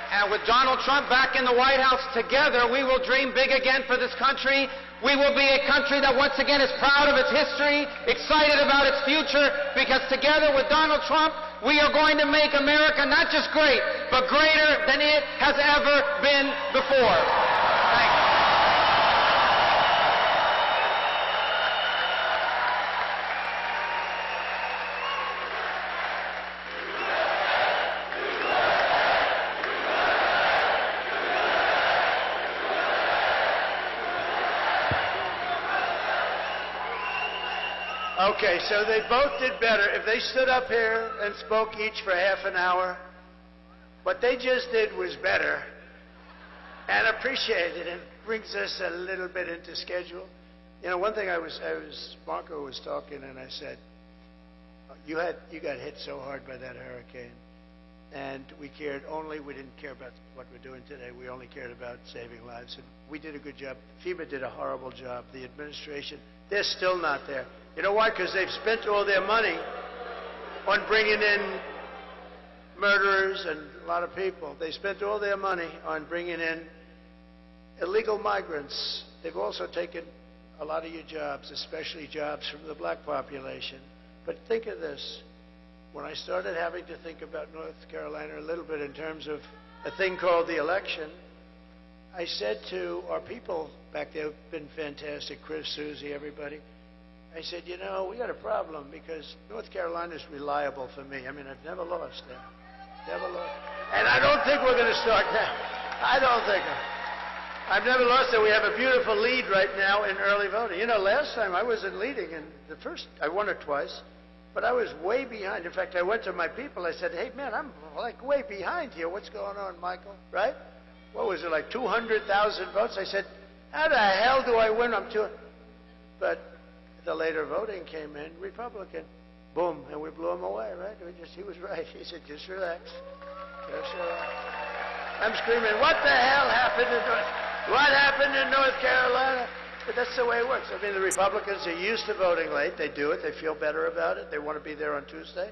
And with Donald Trump back in the White House, together we will dream big again for this country. We will be a country that once again is proud of its history, excited about its future, because together with Donald Trump, we are going to make America not just great, but greater than it has ever been before. Thank you. Okay, so they both did better. If they stood up here and spoke each for half an hour, what they just did was better and appreciated and brings us a little bit into schedule. You know, one thing Marco was talking and I said, you got hit so hard by that hurricane and we didn't care about what we're doing today. We only cared about saving lives. And we did a good job. FEMA did a horrible job. The administration, They're still not there. You know why? Because they've spent all their money on bringing in murderers and a lot of people. They spent all their money on bringing in illegal migrants. They've also taken a lot of your jobs, especially jobs from the black population. But think of this. When I started having to think about North Carolina a little bit in terms of a thing called the election, I said to our people back there who've been fantastic, Chris, Susie, everybody, I said, you know, we got a problem because North Carolina is reliable for me. I mean, I've never lost there. Never lost. And I don't think we're going to start now. I don't think. I've never lost there. We have a beautiful lead right now in early voting. You know, last time I wasn't leading, and I won it twice, but I was way behind. In fact, I went to my people. I said, hey, man, I'm like way behind here. What's going on, Michael? Right? What was it, like 200,000 votes? I said, how the hell do I win? But the later voting came in, Republican. Boom, and we blew him away, right? He was right. He said, just relax. Just relax. I'm screaming, what the hell happened in North Carolina? But that's the way it works. I mean, the Republicans are used to voting late. They do it. They feel better about it. They want to be there on Tuesday.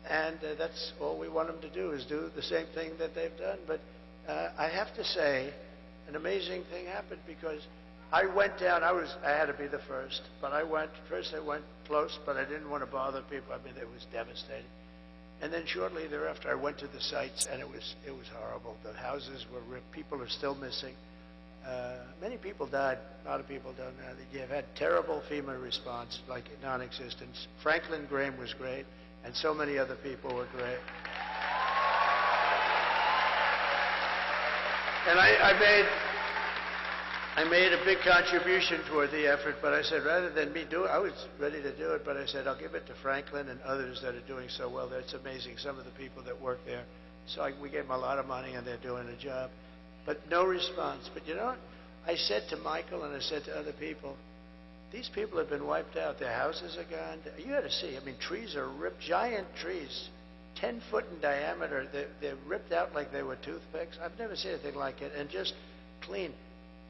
And that's all we want them to do, is do the same thing that they've done. But I have to say, an amazing thing happened because I went down. I had to be the first, but I went close, but I didn't want to bother people. I mean, it was devastating. And then shortly thereafter, I went to the sites, and it was horrible. The houses were ripped. People are still missing. Many people died. A lot of people don't know. You've had terrible FEMA response, like non-existent. Franklin Graham was great, and so many other people were great. And I made a big contribution toward the effort, but I said rather than me do it, I was ready to do it, but I said I'll give it to Franklin and others that are doing so well. It's amazing, some of the people that work there. So we gave them a lot of money, and they're doing a job. But no response. But you know what? I said to Michael and I said to other people, these people have been wiped out. Their houses are gone. You got to see. I mean, trees are ripped, giant trees, 10 foot in diameter. They're ripped out like they were toothpicks. I've never seen anything like it. And just clean.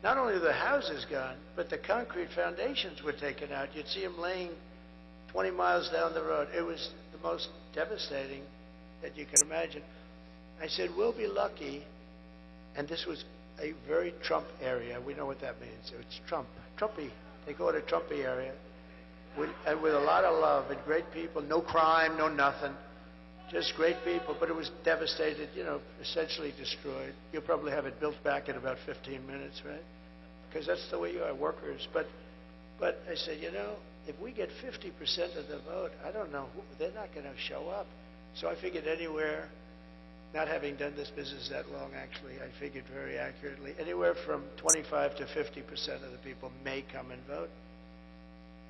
Not only are the houses gone, but the concrete foundations were taken out. You'd see them laying 20 miles down the road. It was the most devastating that you can imagine. I said, we'll be lucky. And this was a very Trump area. We know what that means. It's Trump. Trumpy. They call it a Trumpy area. And with a lot of love and great people. No crime, no nothing. Just great people. But it was devastated, you know, essentially destroyed. You'll probably have it built back in about 15 minutes, right? Because that's the way you are, workers. But I said, you know, if we get 50% of the vote, I don't know who, they're not going to show up. So I figured anywhere, not having done this business that long, actually, I figured very accurately, anywhere from 25 to 50% of the people may come and vote.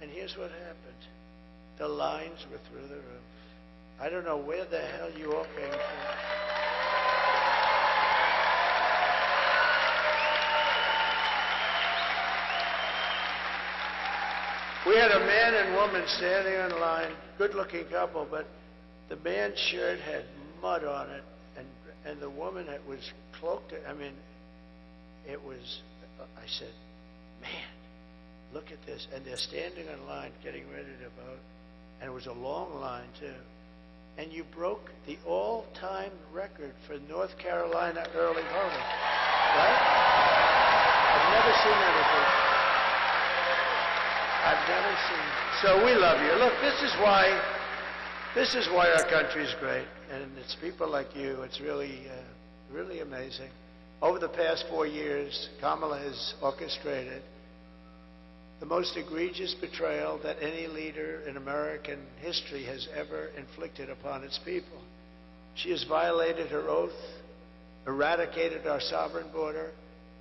And here's what happened. The lines were through the roof. I don't know where the hell you all came from. We had a man and woman standing in line, good-looking couple, but the man's shirt had mud on it, and the woman, it was cloaked. I mean, it was, I said, man, look at this. And they're standing in line getting ready to vote, and it was a long line, too. And you broke the all-time record for North Carolina early voting, right? I've never seen anything. I've never seen it. So we love you. Look, this is why our country's great, and it's people like you. It's really, really amazing. Over the past 4 years, Kamala has orchestrated the most egregious betrayal that any leader in American history has ever inflicted upon its people. She has violated her oath, eradicated our sovereign border,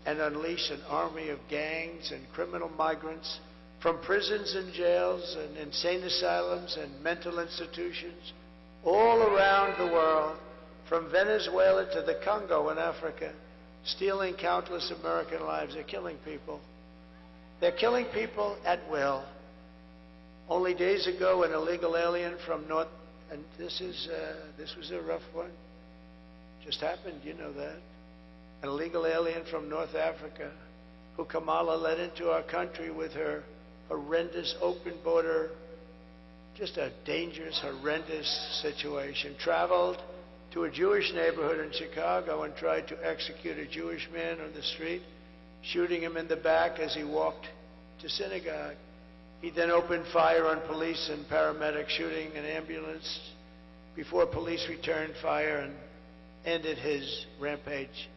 and unleashed an army of gangs and criminal migrants from prisons and jails and insane asylums and mental institutions all around the world, from Venezuela to the Congo in Africa, stealing countless American lives. They're killing people. They're killing people at will. Only days ago, an illegal alien from North, and this was a rough one. Just happened, you know that. An illegal alien from North Africa, who Kamala let into our country with her horrendous open border, just a dangerous, horrendous situation. Traveled to a Jewish neighborhood in Chicago and tried to execute a Jewish man on the street, shooting him in the back as he walked to synagogue. He then opened fire on police and paramedics, shooting an ambulance before police returned fire and ended his rampage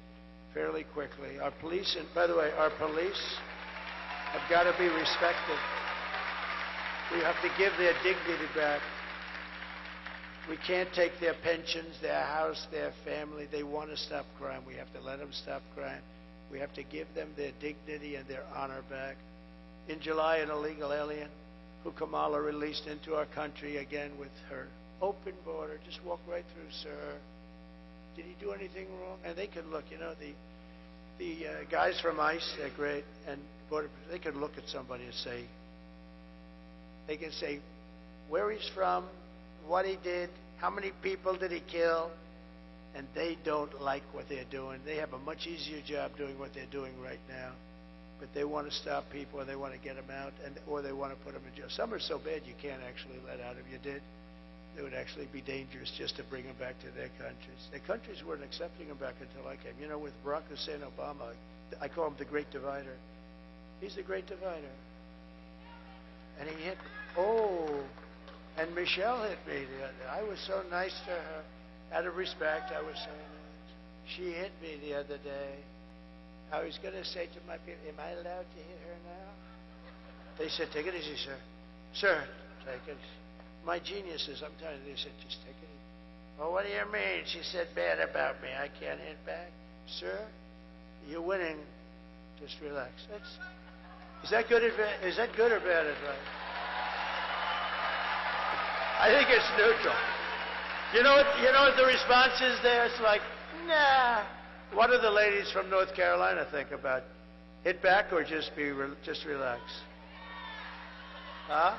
fairly quickly. Our police, and by the way, our police have got to be respected. We have to give their dignity back. We can't take their pensions, their house, their family. They want to stop crime. We have to let them stop crime. We have to give them their dignity and their honor back. In July, an illegal alien who Kamala released into our country again with her open border, just walk right through, sir. Did he do anything wrong? And they can look, you know, the guys from ICE, they're great, and border, they can look at somebody and say, they can say where he's from, what he did, how many people did he kill, and they don't like what they're doing. They have a much easier job doing what they're doing right now, but they want to stop people and they want to get them out, or they want to put them in jail. Some are so bad you can't actually let out. If you did, it would actually be dangerous just to bring them back to their countries. Their countries weren't accepting them back until I came. You know, with Barack Hussein Obama, I call him the Great Divider. He's the Great Divider. And he hit, and Michelle hit me. I was so nice to her. Out of respect, I was so nice. She hit me the other day. I was going to say to my people, am I allowed to hit her now? They said, take it easy, sir. Sir, take it. My geniuses, I'm telling you, they said, just take it easy. Well, what do you mean? She said bad about me. I can't hit back. Sir, you're winning. Just relax. Is that good advice? Is that good or bad advice? I think it's neutral. You know what the response is there? It's like, nah. What do the ladies from North Carolina think about hit back or just relax? Huh?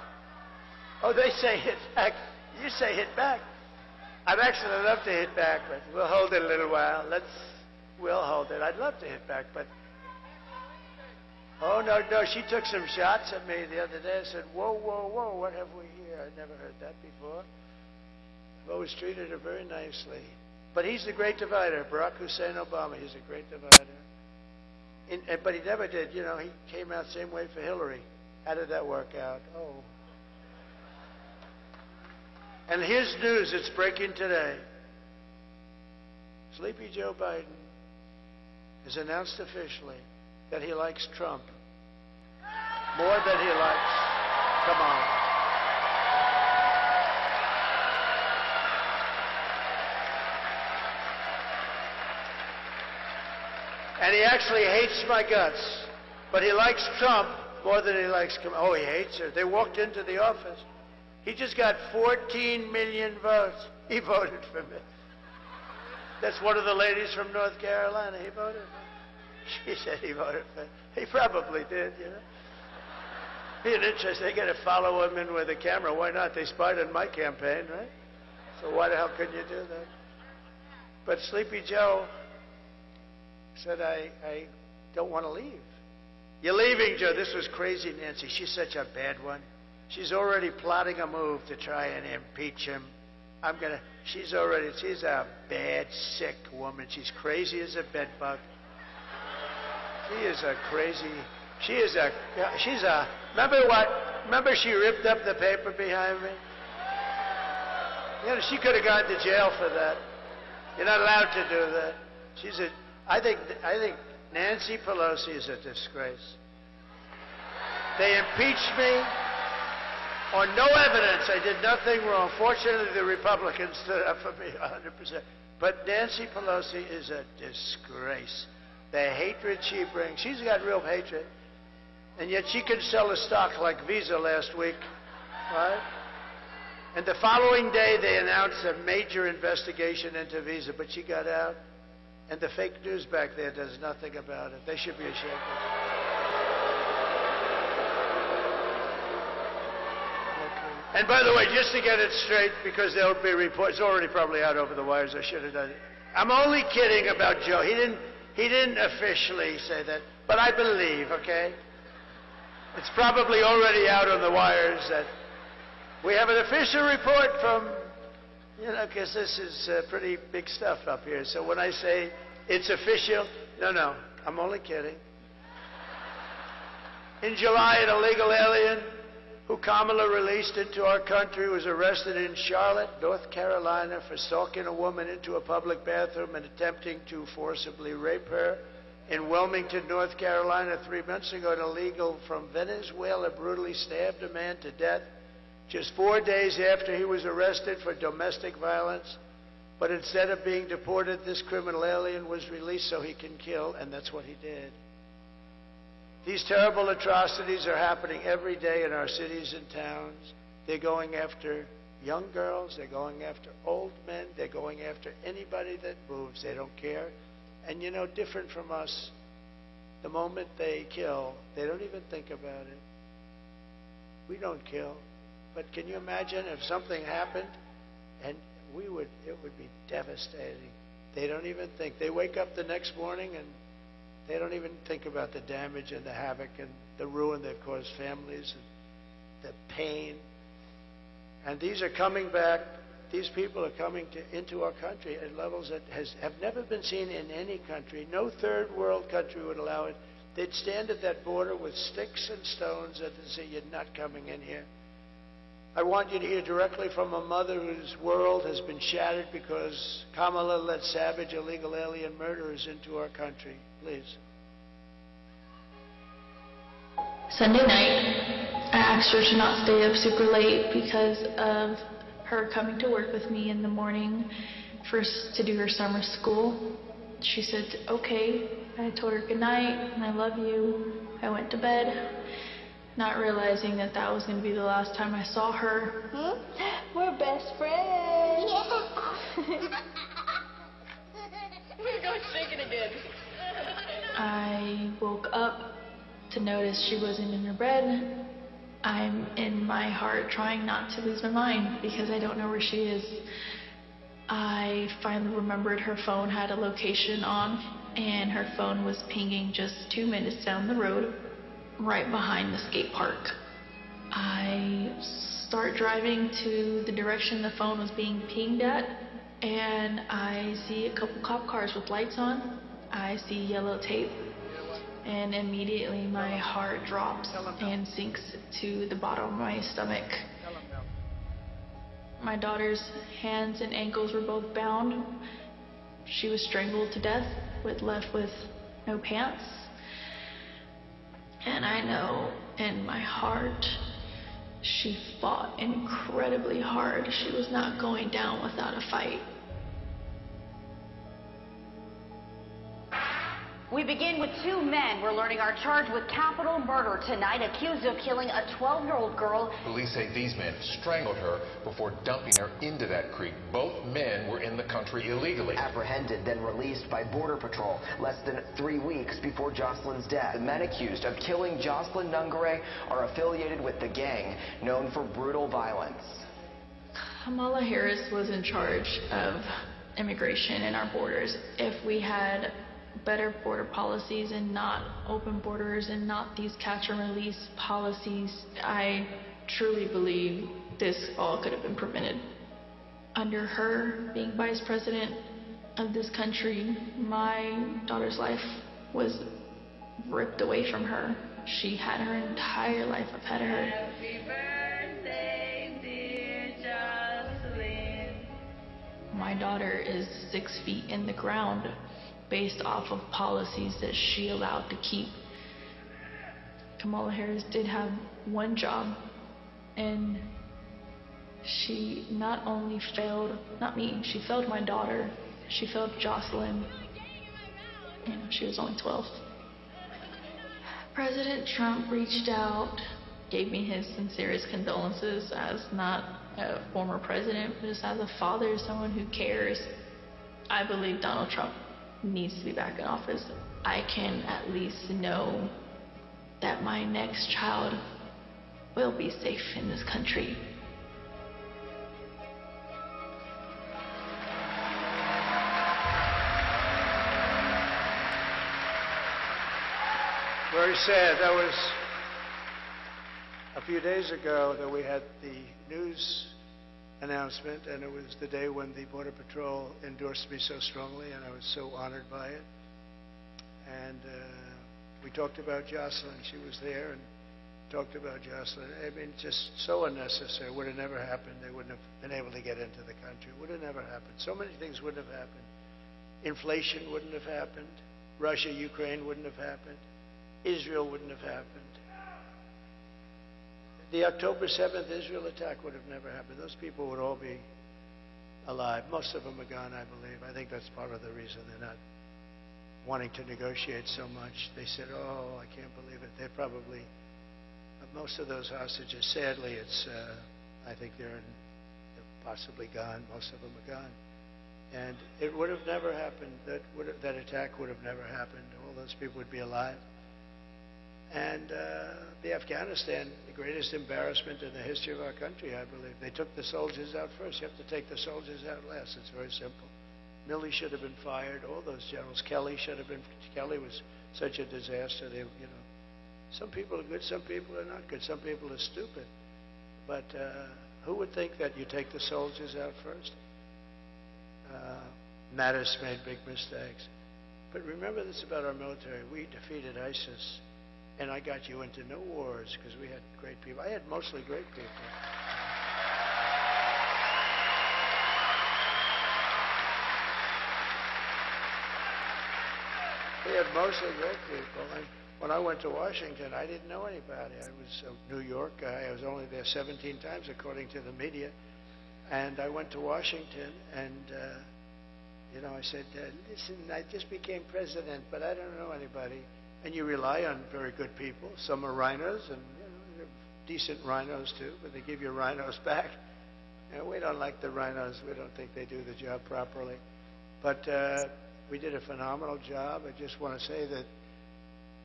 Oh, they say hit back. You say hit back. I'd actually love to hit back, but we'll hold it a little while. We'll hold it. I'd love to hit back, but oh no, she took some shots at me the other day and said, whoa, what have we here? I'd never heard that before. I've always treated her very nicely. But he's the Great Divider. Barack Hussein Obama, he's a great divider. But he never did, you know, he came out same way for Hillary. How did that work out? Oh. And here's news, it's breaking today. Sleepy Joe Biden has announced officially that he likes Trump more than he likes Kamala. And he actually hates my guts, but he likes Trump more than he likes Kamala. Oh, he hates her. They walked into the office. He just got 14 million votes. He voted for me. That's one of the ladies from North Carolina. He voted for me. She said he voted for me. He probably did, you know. Being interesting, they got to follow him in with a camera. Why not? They spied on my campaign, right? So why the hell couldn't you do that? But Sleepy Joe said, I don't want to leave. You're leaving, Joe. This was crazy, Nancy. She's such a bad one. She's already plotting a move to try and impeach him. She's a bad, sick woman. She's crazy as a bedbug. Remember she ripped up the paper behind me? You know, she could have gone to jail for that. You're not allowed to do that. I think Nancy Pelosi is a disgrace. They impeached me on no evidence. I did nothing wrong. Fortunately, the Republicans stood up for me 100%. But Nancy Pelosi is a disgrace. The hatred she brings, she's got real hatred. And yet she can sell a stock like Visa last week, right? And the following day, they announced a major investigation into Visa, but she got out. And the fake news back there does nothing about it. They should be ashamed of it. And by the way, just to get it straight, because there will be reports, it's already probably out over the wires, I should have done it. I'm only kidding about Joe. He didn't officially say that, but I believe, okay? It's probably already out on the wires that we have an official report from, because this is pretty big stuff up here. So when I say it's official, no, I'm only kidding. In July, an illegal alien who Kamala released into our country was arrested in Charlotte, North Carolina, for stalking a woman into a public bathroom and attempting to forcibly rape her. In Wilmington, North Carolina, 3 months ago, an illegal from Venezuela brutally stabbed a man to death just 4 days after he was arrested for domestic violence. But instead of being deported, this criminal alien was released so he can kill, and that's what he did. These terrible atrocities are happening every day in our cities and towns. They're going after young girls, they're going after old men, they're going after anybody that moves. They don't care. And different from us, the moment they kill, they don't even think about it. We don't kill. But can you imagine if something happened and it would be devastating. They don't even think. They wake up the next morning and they don't even think about the damage and the havoc and the ruin they've caused families and the pain. And these are coming back. These people are coming into our country at levels that have never been seen in any country. No third world country would allow it. They'd stand at that border with sticks and stones and say, "You're not coming in here." I want you to hear directly from a mother whose world has been shattered because Kamala let savage illegal alien murderers into our country. Please. Sunday night, I asked her to not stay up super late because of her coming to work with me in the morning first to do her summer school. She said, okay. I told her good night and I love you. I went to bed, not realizing that that was going to be the last time I saw her. We're best friends. Yeah. We're going shaking again. I woke up to notice she wasn't in her bed. I'm in my heart trying not to lose my mind because I don't know where she is. I finally remembered her phone had a location on, and her phone was pinging just 2 minutes down the road, right behind the skate park. I start driving to the direction the phone was being pinged at, and I see a couple cop cars with lights on. I see yellow tape, and immediately my heart drops and sinks to the bottom of my stomach. My daughter's hands and ankles were both bound. She was strangled to death, left with no pants. And I know in my heart she fought incredibly hard. She was not going down without a fight. We begin with two men we're learning are charged with capital murder tonight, accused of killing a 12-year-old girl. Police say these men strangled her before dumping her into that creek. Both men were in the country illegally. Apprehended, then released by Border Patrol less than 3 weeks before Jocelyn's death. The men accused of killing Jocelyn Nungare are affiliated with the gang known for brutal violence. Kamala Harris was in charge of immigration and our borders. If we had better border policies and not open borders and not these catch and release policies, I truly believe this all could have been prevented. Under her being vice president of this country, my daughter's life was ripped away from her. She had her entire life ahead of her. Happy birthday, dear Jocelyn. My daughter is 6 feet in the ground based off of policies that she allowed to keep. Kamala Harris did have one job, and she not only failed, not me, she failed my daughter, she failed Jocelyn. She was only 12. President Trump reached out, gave me his sincerest condolences as not a former president, but just as a father, someone who cares. I believe Donald Trump needs to be back in office. I can at least know that my next child will be safe in this country. Very sad. That was a few days ago that we had the news announcement, and it was the day when the Border Patrol endorsed me so strongly, and I was so honored by it. And we talked about Jocelyn. She was there and talked about Jocelyn. I mean, just so unnecessary. Would have never happened. They wouldn't have been able to get into the country. Would have never happened. So many things wouldn't have happened. Inflation wouldn't have happened. Russia, Ukraine wouldn't have happened. Israel wouldn't have happened. The October 7th Israel attack would have never happened. Those people would all be alive. Most of them are gone, I believe. I think that's part of the reason they're not wanting to negotiate so much. They said, oh, I can't believe it. They're probably, most of those hostages, sadly, I think they're possibly gone. Most of them are gone. And it would have never happened. That attack would have never happened. All those people would be alive. And the Afghanistan, the greatest embarrassment in the history of our country, I believe. They took the soldiers out first. You have to take the soldiers out last. It's very simple. Milley should have been fired. All those generals. Kelly should have been. Kelly was such a disaster. They, you know, some people are good. Some people are not good. Some people are stupid. But who would think that you take the soldiers out first? Mattis made big mistakes. But remember this about our military. We defeated ISIS. And I got you into no wars because we had great people. I had mostly great people. We had mostly great people. And when I went to Washington, I didn't know anybody. I was a New York guy. I was only there 17 times, according to the media. And I went to Washington, and you know, I said, listen, I just became president, but I don't know anybody. And you rely on very good people. Some are rhinos, and you know, they're decent rhinos too, but they give you rhinos back. And we don't like the rhinos. We don't think they do the job properly. But we did a phenomenal job. I just want to say that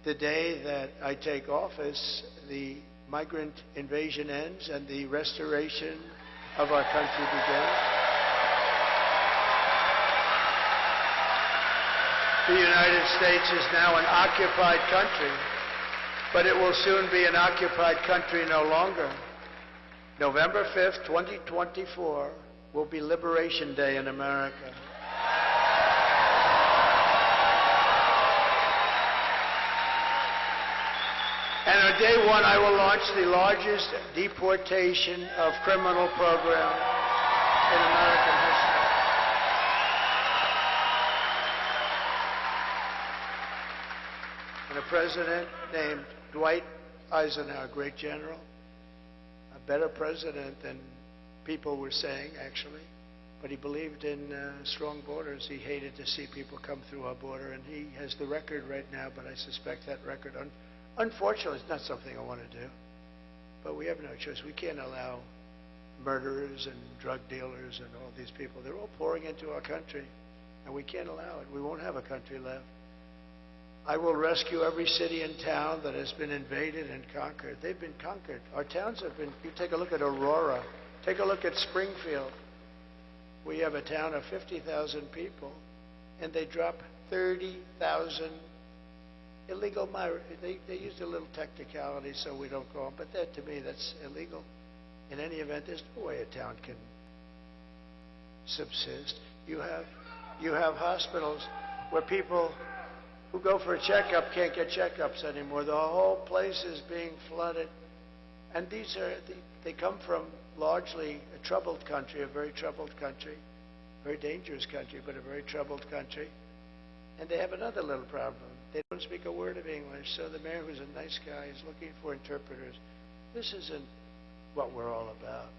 the day that I take office, the migrant invasion ends and the restoration of our country begins. The United States is now an occupied country, but it will soon be an occupied country no longer. November 5th, 2024 will be Liberation Day in America. And on day one, I will launch the largest deportation of criminal program in American history. And a president named Dwight Eisenhower, great general, a better president than people were saying, actually. But he believed in strong borders. He hated to see people come through our border, and he has the record right now, but I suspect that record, unfortunately, it's not something I want to do. But we have no choice. We can't allow murderers and drug dealers and all these people. They're all pouring into our country, and we can't allow it. We won't have a country left. I will rescue every city and town that has been invaded and conquered. They've been conquered. Our towns have been, you take a look at Aurora, take a look at Springfield. We have a town of 50,000 people, and they drop 30,000 illegal migrants. They used a little technicality so we don't call them, but that, to me, that's illegal. In any event, there's no way a town can subsist. You have hospitals where people who go for a checkup can't get checkups anymore. The whole place is being flooded. And they come from largely a troubled country, a very troubled country, very dangerous country, but a very troubled country. And they have another little problem. They don't speak a word of English, so the mayor, who's a nice guy, is looking for interpreters. This isn't what we're all about.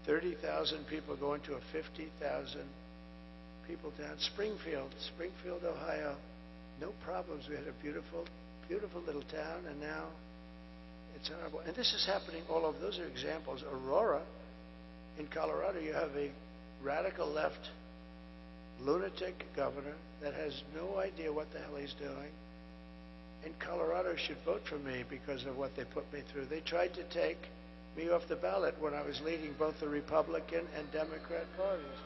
30,000 people going to a 50,000 people town. Springfield, Ohio. No problems. We had a beautiful, beautiful little town, and now it's horrible. And this is happening all over. Those are examples. Aurora, in Colorado, you have a radical left lunatic governor that has no idea what the hell he's doing. And Colorado should vote for me because of what they put me through. They tried to take me off the ballot when I was leading both the Republican and Democrat parties.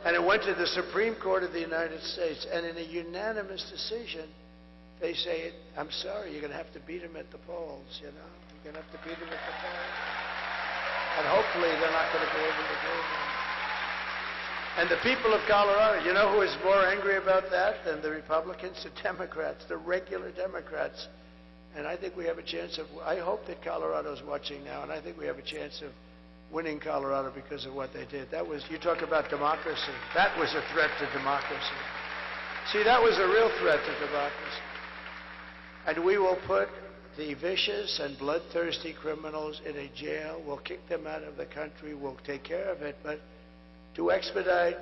And it went to the Supreme Court of the United States, and in a unanimous decision, they say, I'm sorry, you're going to have to beat him at the polls, you know. You're going to have to beat them at the polls. And hopefully they're not going to be able to do that. And the people of Colorado, you know who is more angry about that than the Republicans? The Democrats, the regular Democrats. And I think we have a chance of, I hope that Colorado's watching now, and I think we have a chance of winning Colorado because of what they did. That was, you talk about democracy. That was a threat to democracy. See, that was a real threat to democracy. And we will put the vicious and bloodthirsty criminals in a jail. We'll kick them out of the country. We'll take care of it. But to expedite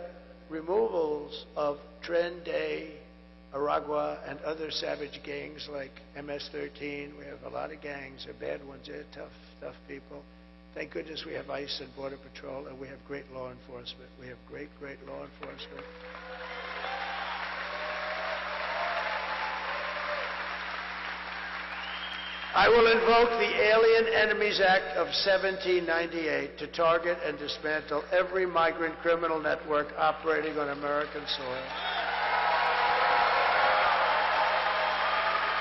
removals of Tren Day, Aragua, and other savage gangs like MS-13. We have a lot of gangs. They're bad ones. They're tough people. Thank goodness we have ICE and Border Patrol, and we have great law enforcement. We have great law enforcement. I will invoke the Alien Enemies Act of 1798 to target and dismantle every migrant criminal network operating on American soil.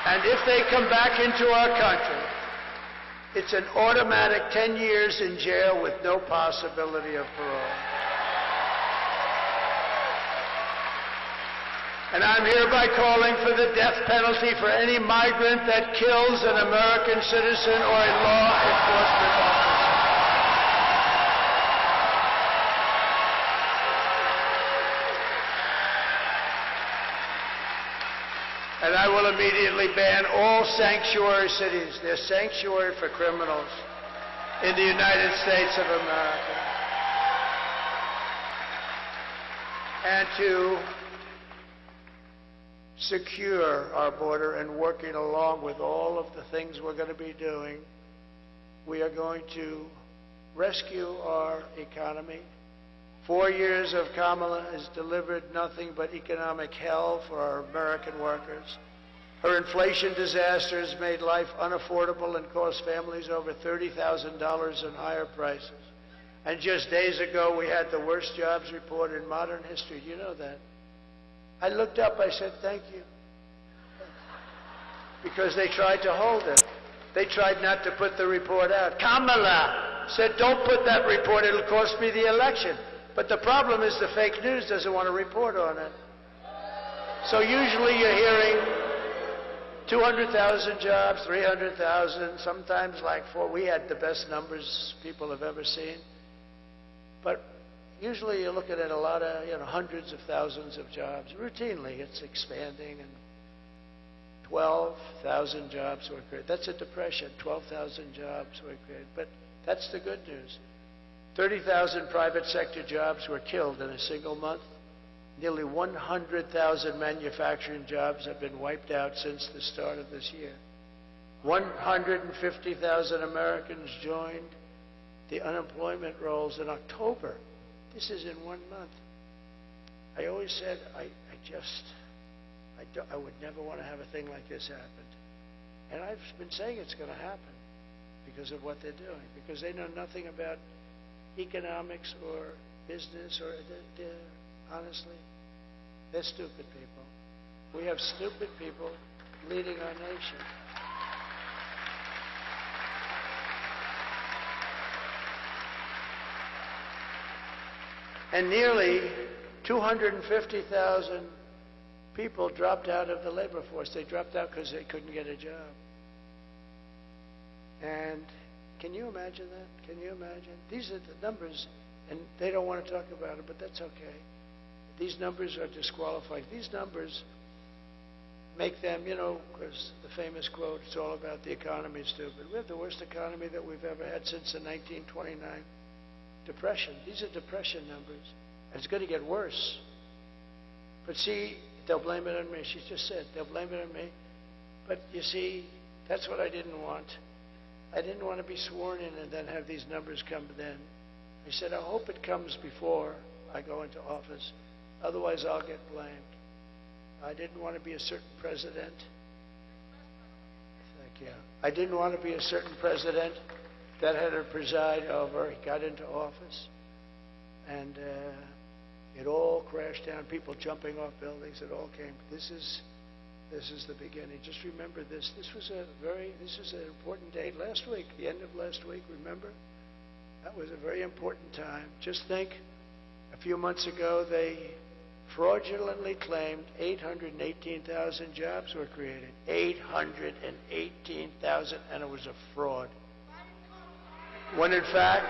And if they come back into our country, it's an automatic 10 years in jail with no possibility of parole. And I'm hereby calling for the death penalty for any migrant that kills an American citizen or a law enforcement officer. And I will immediately ban all sanctuary cities. They're sanctuary for criminals in the United States of America. And to secure our border and working along with all of the things we're going to be doing, we are going to rescue our economy. 4 years of Kamala has delivered nothing but economic hell for our American workers. Her inflation disaster has made life unaffordable and cost families over $30,000 in higher prices. And just days ago, we had the worst jobs report in modern history. Do you know that? I looked up, I said, thank you. Because they tried to hold it. They tried not to put the report out. Kamala said, don't put that report, it'll cost me the election. But the problem is the fake news doesn't want to report on it. So usually you're hearing 200,000 jobs, 300,000, sometimes like 4. We had the best numbers people have ever seen. But usually you're looking at a lot of, hundreds of thousands of jobs. Routinely it's expanding, and 12,000 jobs were created. That's a depression. 12,000 jobs were created. But that's the good news. 30,000 private sector jobs were killed in a single month. Nearly 100,000 manufacturing jobs have been wiped out since the start of this year. 150,000 Americans joined the unemployment rolls in October. This is in 1 month. I always said I would never want to have a thing like this happen. And I've been saying it's going to happen because of what they're doing, because they know nothing about economics or business, or honestly, they're stupid people. We have stupid people leading our nation. And nearly 250,000 people dropped out of the labor force. They dropped out because they couldn't get a job. And can you imagine that? Can you imagine? These are the numbers, and they don't want to talk about it, but that's okay. These numbers are disqualified. These numbers make them, because the famous quote, it's all about the economy, stupid. We have the worst economy that we've ever had since the 1929 Depression. These are depression numbers. And it's going to get worse. But see, they'll blame it on me. She just said, they'll blame it on me. But you see, that's what I didn't want. I didn't want to be sworn in and then have these numbers come then. I said, I hope it comes before I go into office. Otherwise, I'll get blamed. I didn't want to be a certain president. Thank you. I didn't want to be a certain president that had to preside over. He got into office, and it all crashed down. People jumping off buildings. It all came. This is This is the beginning. Just remember this. This is an important date last week, the end of last week, remember? That was a very important time. Just think, a few months ago, they fraudulently claimed 818,000 jobs were created. 818,000, and it was a fraud. When in fact,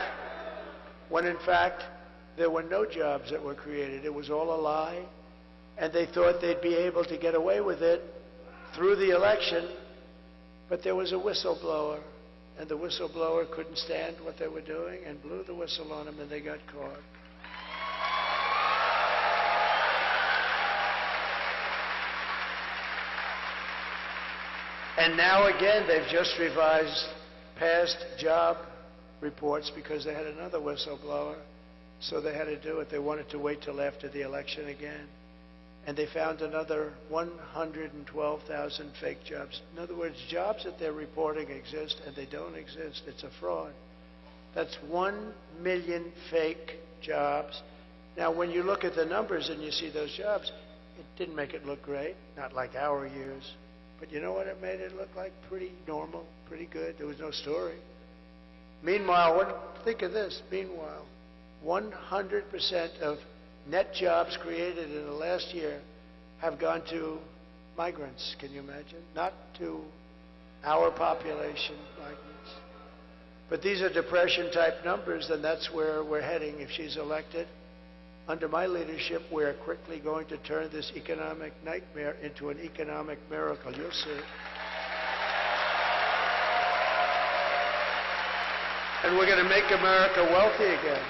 there were no jobs that were created. It was all a lie, and they thought they'd be able to get away with it through the election, but there was a whistleblower, and the whistleblower couldn't stand what they were doing and blew the whistle on them, and they got caught. And now again, they've just revised past job reports because they had another whistleblower, so they had to do it. They wanted to wait till after the election again. And they found another 112,000 fake jobs. In other words, jobs that they're reporting exist, and they don't exist. It's a fraud. That's 1 million fake jobs. Now, when you look at the numbers and you see those jobs, it didn't make it look great, not like our years. But you know what it made it look like? Pretty normal, pretty good. There was no story. Meanwhile, think of this. Meanwhile, 100% of net jobs created in the last year have gone to migrants. Can you imagine? Not to our population, migrants. But these are depression-type numbers, and that's where we're heading if she's elected. Under my leadership, we're quickly going to turn this economic nightmare into an economic miracle. You'll see. And we're going to make America wealthy again.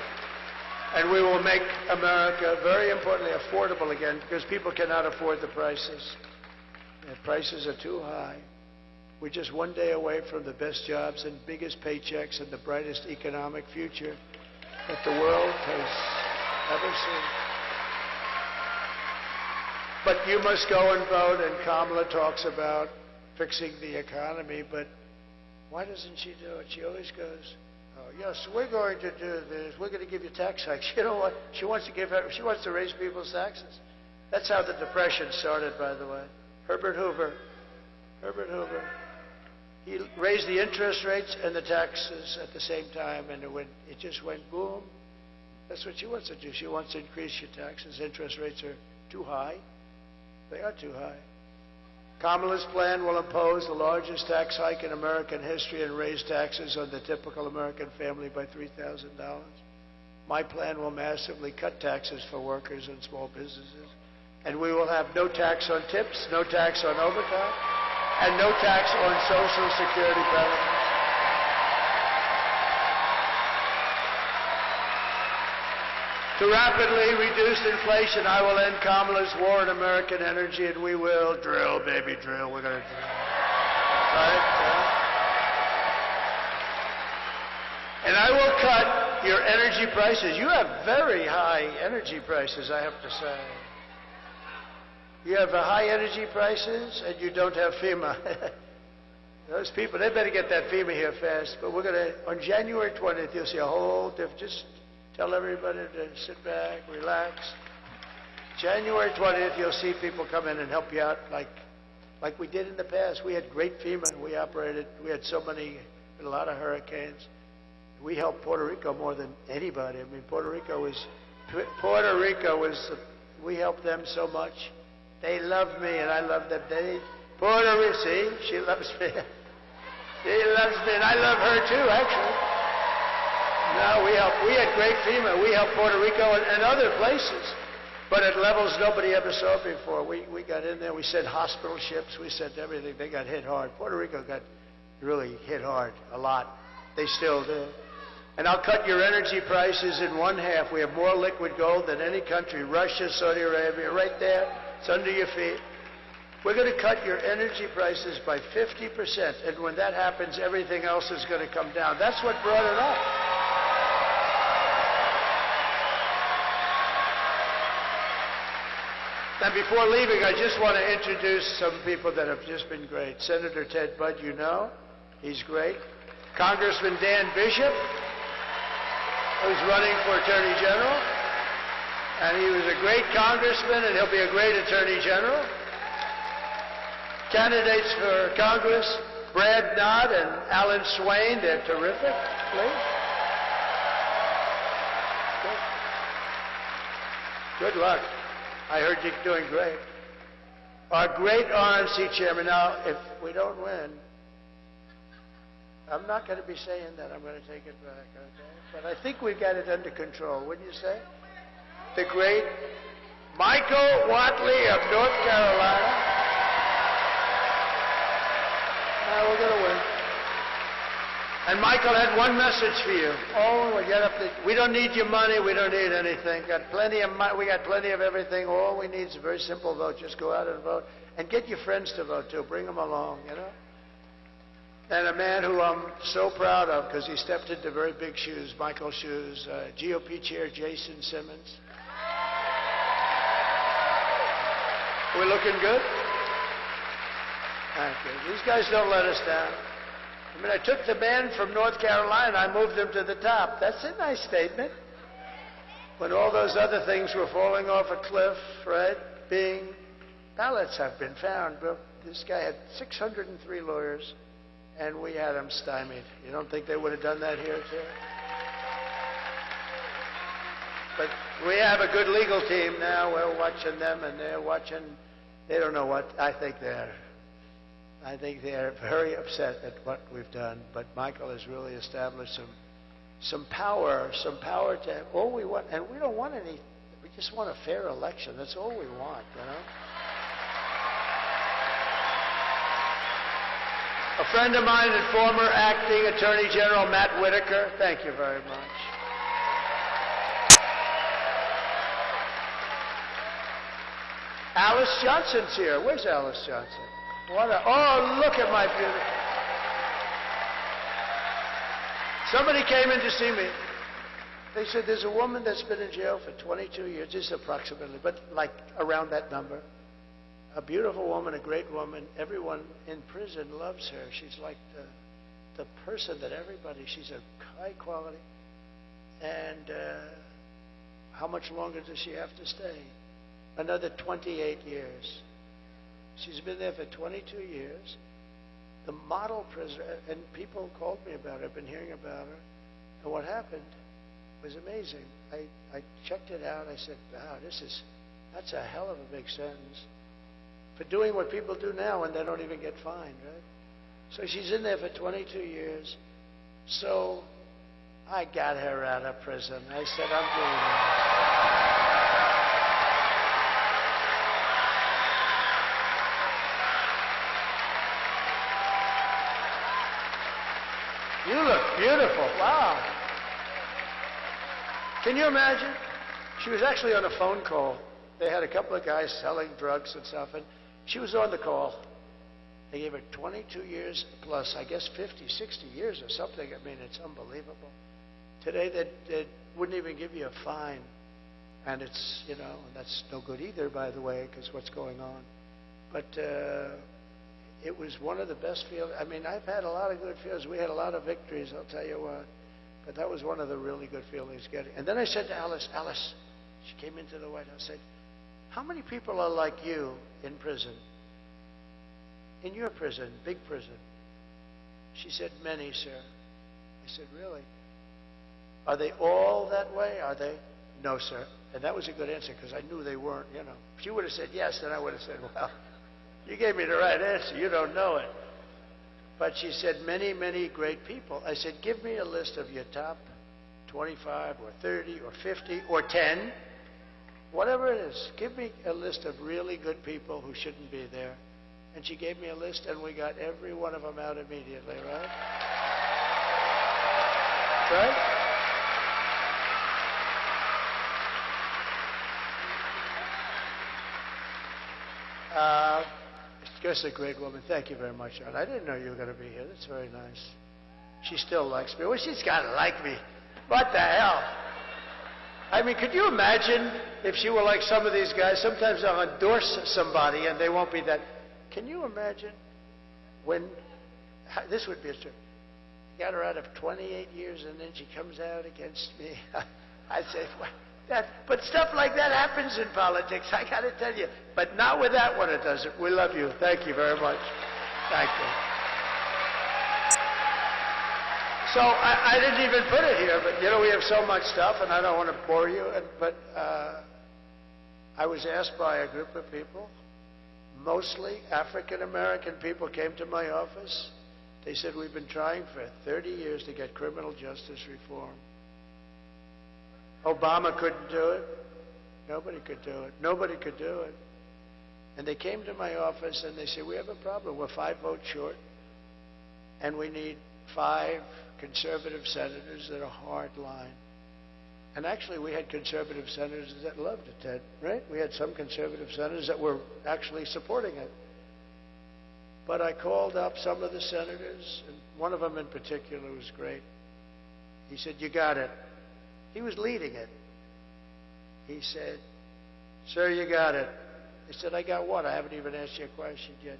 And we will make America, very importantly, affordable again, because people cannot afford the prices. The prices are too high. We're just one day away from the best jobs and biggest paychecks and the brightest economic future that the world has ever seen. But you must go and vote, and Kamala talks about fixing the economy, but why doesn't she do it? She always goes, oh, yes, we're going to do this. We're going to give you tax hikes. You know what? She wants to raise people's taxes. That's how the Depression started, by the way. Herbert Hoover. He raised the interest rates and the taxes at the same time, and it just went boom. That's what she wants to do. She wants to increase your taxes. Interest rates are too high. They are too high. Kamala's plan will impose the largest tax hike in American history and raise taxes on the typical American family by $3,000. My plan will massively cut taxes for workers and small businesses. And we will have no tax on tips, no tax on overtime, and no tax on Social Security benefits. To rapidly reduce inflation, I will end Kamala's war on American energy, and we will drill, baby, drill. We're going to drill. Right? And I will cut your energy prices. You have very high energy prices, I have to say. You have high energy prices, and you don't have FEMA. Those people, they better get that FEMA here fast. But we're going to, on January 20th, you'll see a whole different, just tell everybody to sit back, relax. January 20th, you'll see people come in and help you out like we did in the past. We had great FEMA. We operated. We had so many, a lot of hurricanes. We helped Puerto Rico more than anybody. I mean, Puerto Rico was, we helped them so much. They loved me, and I loved them. Puerto Rico, see, she loves me. She loves me, and I love her too, actually. No, we had great FEMA. We helped Puerto Rico and other places, but at levels nobody ever saw before. We got in there. We sent hospital ships. We sent everything. They got hit hard. Puerto Rico got really hit hard, a lot. They still do. And I'll cut your energy prices in one half. We have more liquid gold than any country. Russia, Saudi Arabia, right there. It's under your feet. We're going to cut your energy prices by 50%. And when that happens, everything else is going to come down. That's what brought it up. Now, before leaving, I just want to introduce some people that have just been great. Senator Ted Budd, you know. He's great. Congressman Dan Bishop, who's running for Attorney General. And he was a great congressman, and he'll be a great Attorney General. Candidates for Congress, Brad Knott and Alan Swain. They're terrific, please. Good luck. I heard you're doing great. Our great RNC chairman. Now, if we don't win, I'm not going to be saying that. I'm going to take it back, okay? But I think we've got it under control, wouldn't you say? The great Michael Whatley of North Carolina. Now we're going to win. And Michael had one message for you. Oh, we don't need your money. We don't need anything. Got plenty of money. We got plenty of everything. All we need is a very simple vote. Just go out and vote. And get your friends to vote, too. Bring them along, you know? And a man who I'm so proud of because he stepped into very big shoes, Michael's shoes, GOP Chair Jason Simmons. We're looking good? Thank you. These guys don't let us down. I mean, I took the man from North Carolina, I moved him to the top. That's a nice statement. When all those other things were falling off a cliff, right? Ballots have been found. But this guy had 603 lawyers, and we had him stymied. You don't think they would have done that here, too? But we have a good legal team now. We're watching them, and they're watching. They don't know what I think they're. I think they're very upset at what we've done. But Michael has really established some power to all we want. And we don't want any. We just want a fair election. That's all we want, you know. A friend of mine and former acting Attorney General Matt Whitaker. Thank you very much. Alice Johnson's here. Where's Alice Johnson? Oh, look at my beautiful. Somebody came in to see me. They said there's a woman that's been in jail for 22 years. This is approximately, but like around that number. A beautiful woman, a great woman. Everyone in prison loves her. She's like the person that everybody, she's a high quality. And how much longer does she have to stay? Another 28 years. She's been there for 22 years. The model prisoner, and people called me about her, I've been hearing about her. And what happened was amazing. I checked it out. I said, wow, that's a hell of a big sentence for doing what people do now and they don't even get fined, right? So she's in there for 22 years. So I got her out of prison. I said, I'm doing it. You look beautiful. Wow. Can you imagine? She was actually on a phone call. They had a couple of guys selling drugs and stuff, and she was on the call. They gave her 22 years plus, I guess 50, 60 years or something. I mean, it's unbelievable. Today, they wouldn't even give you a fine. And it's, you know, that's no good either, by the way, because what's going on. But it was one of the best feelings. I mean, I've had a lot of good feelings. We had a lot of victories, I'll tell you what. But that was one of the really good feelings getting. And then I said to Alice, she came into the White House, I said, how many people are like you in prison? In your prison, big prison. She said, many, sir. I said, really? Are they all that way? Are they? No, sir. And that was a good answer because I knew they weren't, you know. If she would have said yes, then I would have said, well, you gave me the right answer. You don't know it. But she said, many, many great people. I said, give me a list of your top 25 or 30 or 50 or 10, whatever it is. Give me a list of really good people who shouldn't be there. And she gave me a list, and we got every one of them out immediately, right? Right? Just a great woman. Thank you very much, John. I didn't know you were going to be here. That's very nice. She still likes me. Well, she's got to like me. What the hell? I mean, could you imagine if she were like some of these guys? Sometimes they'll endorse somebody and they won't be that. Can you imagine when, this would be a story. Got her out of 28 years and then she comes out against me. I'd say, But stuff like that happens in politics, I got to tell you. But not with that one, it doesn't. We love you. Thank you very much. Thank you. So I didn't even put it here, but you know, we have so much stuff, and I don't want to bore you. But I was asked by a group of people, mostly African-American people, came to my office. They said, we've been trying for 30 years to get criminal justice reform. Obama couldn't do it. Nobody could do it. Nobody could do it. And they came to my office and they said, we have a problem. We're 5 votes short, and we need 5 conservative senators that are hard line. And actually, we had conservative senators that loved it, Ted, right? We had some conservative senators that were actually supporting it. But I called up some of the senators, and one of them in particular was great. He said, you got it. He was leading it. He said, sir, you got it. I said, I got what? I haven't even asked you a question yet.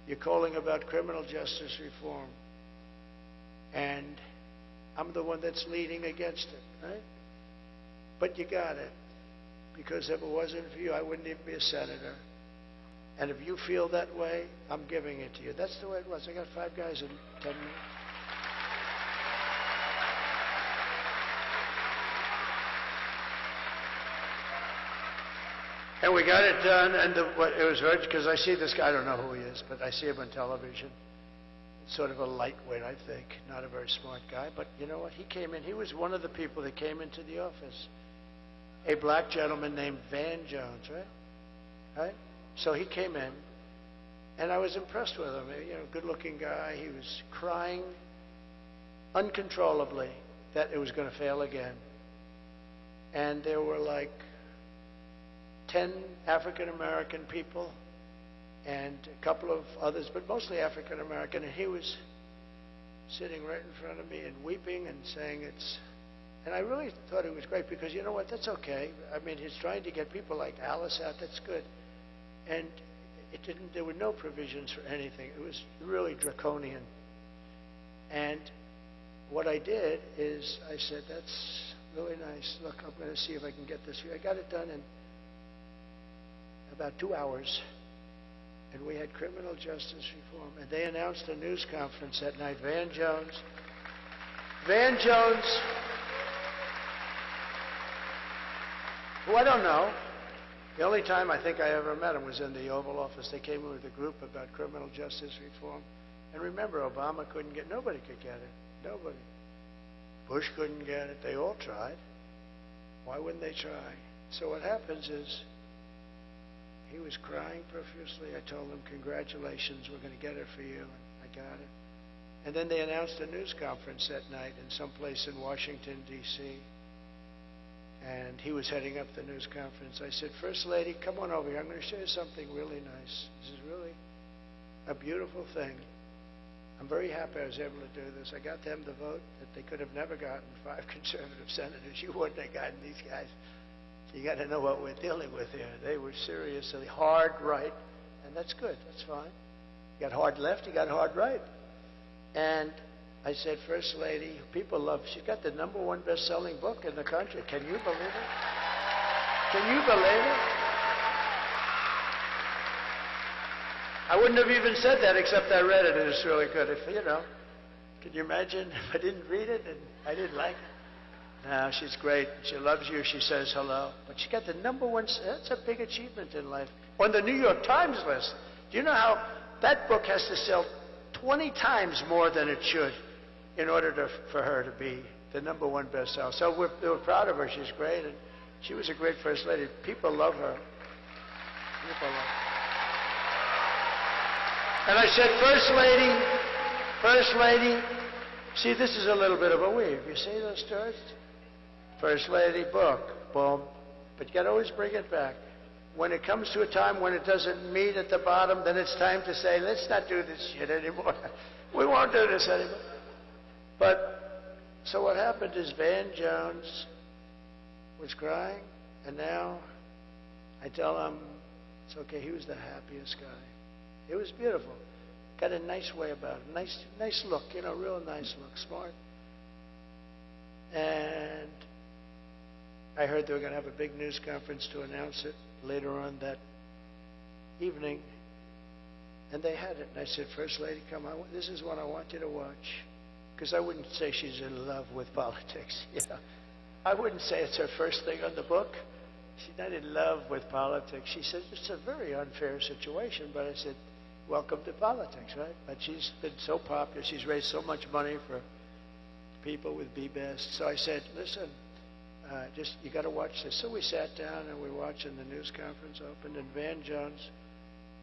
You're calling about criminal justice reform. And I'm the one that's leading against it, right? But you got it. Because if it wasn't for you, I wouldn't even be a senator. And if you feel that way, I'm giving it to you. That's the way it was. I got 5 guys in 10 minutes. And we got it done, and it was hard because I see this guy, I don't know who he is, but I see him on television. Sort of a lightweight, I think, not a very smart guy. But you know what? He came in, he was one of the people that came into the office. A black gentleman named Van Jones, right? So he came in, and I was impressed with him. You know, good-looking guy. He was crying uncontrollably that it was going to fail again. And there were like 10 African-American people and a couple of others, but mostly African-American, and he was sitting right in front of me and weeping and saying it's... And I really thought it was great because, you know what, that's okay. I mean, he's trying to get people like Alice out, that's good. And there were no provisions for anything. It was really draconian. And what I did is I said, that's really nice. Look, I'm going to see if I can get this. I got it done in about 2 hours. And we had criminal justice reform. And they announced a news conference that night. Van Jones, who I don't know. The only time I think I ever met him was in the Oval Office. They came in with a group about criminal justice reform. And remember, Obama couldn't get, nobody could get it. Nobody. Bush couldn't get it. They all tried. Why wouldn't they try? So what happens is, he was crying profusely. I told him, congratulations, we're going to get it for you. And I got it. And then they announced a news conference that night in some place in Washington, D.C. And he was heading up the news conference. I said, First Lady, come on over here. I'm going to show you something really nice. This is really a beautiful thing. I'm very happy I was able to do this. I got them to vote that they could have never gotten 5 conservative senators. You wouldn't have gotten these guys. You got to know what we're dealing with here. They were seriously hard right, and that's good. That's fine. You got hard left, you got hard right. And I said, First Lady, people love, she's got the #1 best-selling book in the country. Can you believe it? Can you believe it? I wouldn't have even said that except I read it, and it's really good. If, you know, can you imagine if I didn't read it and I didn't like it? No, she's great. She loves you. She says hello. But she got the #1. That's a big achievement in life. On the New York Times list. Do you know how that book has to sell 20 times more than it should in order for her to be the #1 bestseller? So we're proud of her. She's great. And she was a great First Lady. People love her. People love her. And I said, First Lady, see, this is a little bit of a weave. You see those stars? First Lady, book, boom. But you got to always bring it back. When it comes to a time when it doesn't meet at the bottom, then it's time to say, let's not do this shit anymore. We won't do this anymore. But, so what happened is Van Jones was crying, and now I tell him, it's okay, he was the happiest guy. It was beautiful. Got a nice way about him. Nice look, you know, real nice look, smart. And I heard they were going to have a big news conference to announce it later on that evening. And they had it. And I said, First Lady, come on. This is one I want you to watch. Because I wouldn't say she's in love with politics. You know? I wouldn't say it's her first thing on the book. She's not in love with politics. She said, it's a very unfair situation. But I said, welcome to politics, right? But she's been so popular. She's raised so much money for people with Be Best. So I said, listen, you got to watch this. So we sat down and we were watching the news conference open. And Van Jones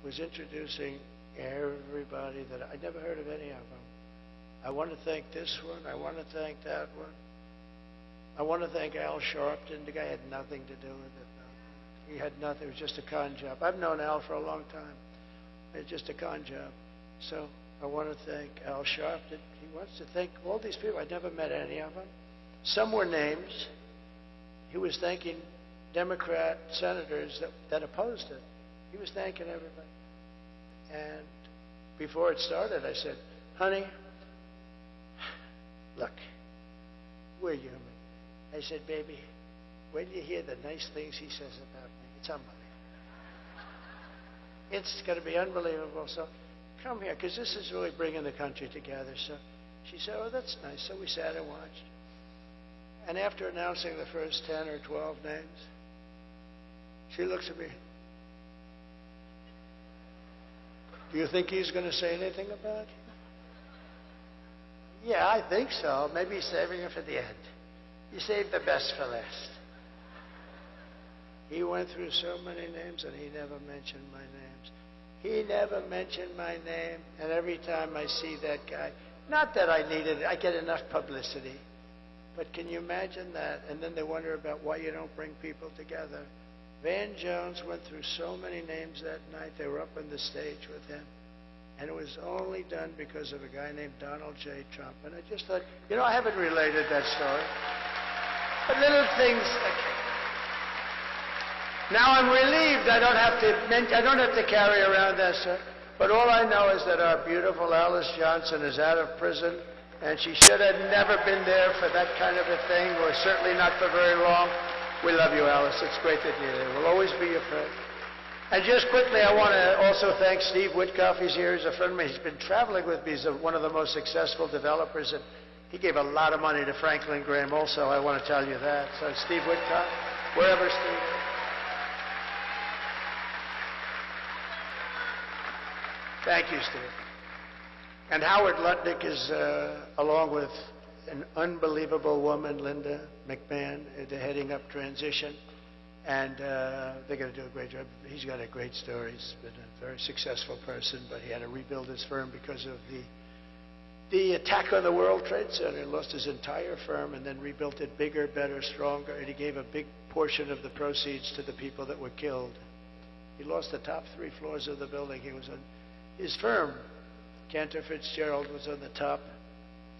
was introducing everybody that I never heard of any of them. I want to thank this one. I want to thank that one. I want to thank Al Sharpton. The guy had nothing to do with it. He had nothing. It was just a con job. I've known Al for a long time. It's just a con job. So I want to thank Al Sharpton. He wants to thank all these people. I'd never met any of them. Some were names. He was thanking Democrat senators that opposed it. He was thanking everybody. And before it started, I said, honey, look, we're human. I said, baby, when you hear the nice things he says about me, it's unbelievable. It's going to be unbelievable. So come here, because this is really bringing the country together. So she said, oh, that's nice. So we sat and watched. And after announcing the first 10 or 12 names, she looks at me. Do you think he's going to say anything about you? Yeah, I think so. Maybe he's saving it for the end. You saved the best for last. He went through so many names and he never mentioned my names. He never mentioned my name. And every time I see that guy, not that I needed it, I get enough publicity. But can you imagine that? And then they wonder about why you don't bring people together. Van Jones went through so many names that night. They were up on the stage with him. And it was only done because of a guy named Donald J. Trump. And I just thought, you know, I haven't related that story. But little things. Now I'm relieved I don't have to carry around that stuff. But all I know is that our beautiful Alice Johnson is out of prison. And she should have never been there for that kind of a thing, or certainly not for very long. We love you, Alice. It's great that you're there. We'll always be your friend. And just quickly, I want to also thank Steve Witkoff. He's here. He's a friend of mine. He's been traveling with me. He's one of the most successful developers. And he gave a lot of money to Franklin Graham also. I want to tell you that. So Steve Witkoff, wherever Steve is. Thank you, Steve. And Howard Lutnick is, along with an unbelievable woman, Linda McMahon, they're heading up transition. And they're going to do a great job. He's got a great story. He's been a very successful person, but he had to rebuild his firm because of the attack on the World Trade Center. He lost his entire firm and then rebuilt it bigger, better, stronger. And he gave a big portion of the proceeds to the people that were killed. He lost the top 3 floors of the building. He was on his firm. Cantor Fitzgerald was on the top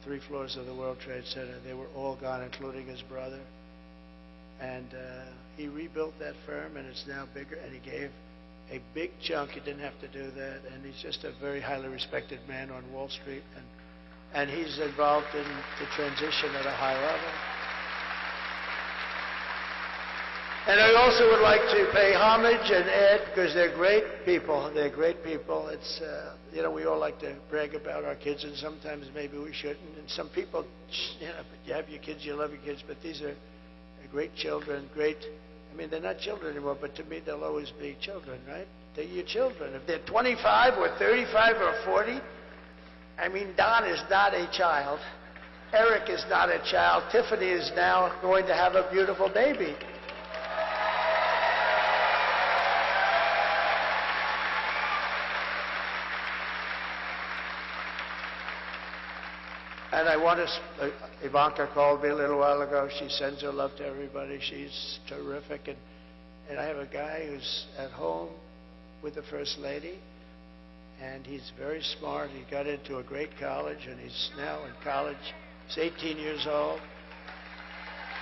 3 floors of the World Trade Center. They were all gone, including his brother. And he rebuilt that firm, and it's now bigger. And he gave a big chunk. He didn't have to do that. And he's just a very highly respected man on Wall Street. And he's involved in the transition at a high level. And I also would like to pay homage and add, because they're great people. They're great people. It's, you know, we all like to brag about our kids, and sometimes maybe we shouldn't. And some people, you know, you have your kids, you love your kids, but these are great children, great. I mean, they're not children anymore, but to me, they'll always be children, right? They're your children. If they're 25 or 35 or 40, I mean, Don is not a child. Eric is not a child. Tiffany is now going to have a beautiful baby. And I want to, Ivanka called me a little while ago. She sends her love to everybody. She's terrific. And I have a guy who's at home with the First Lady, and he's very smart. He got into a great college, and he's now in college. He's 18 years old,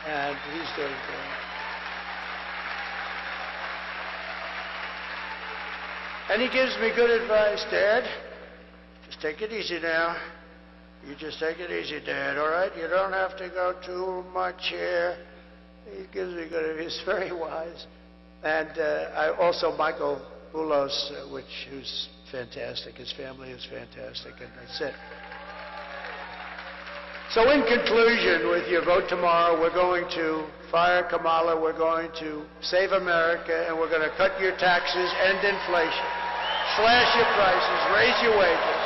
and he's doing great. And he gives me good advice. Dad, just take it easy now. You just take it easy, Dad, all right? You don't have to go too much here. He's very wise. And also Michael Boulos, who's fantastic. His family is fantastic, and that's it. So in conclusion, with your vote tomorrow, we're going to fire Kamala, we're going to save America, and we're going to cut your taxes, end inflation, slash your prices, raise your wages,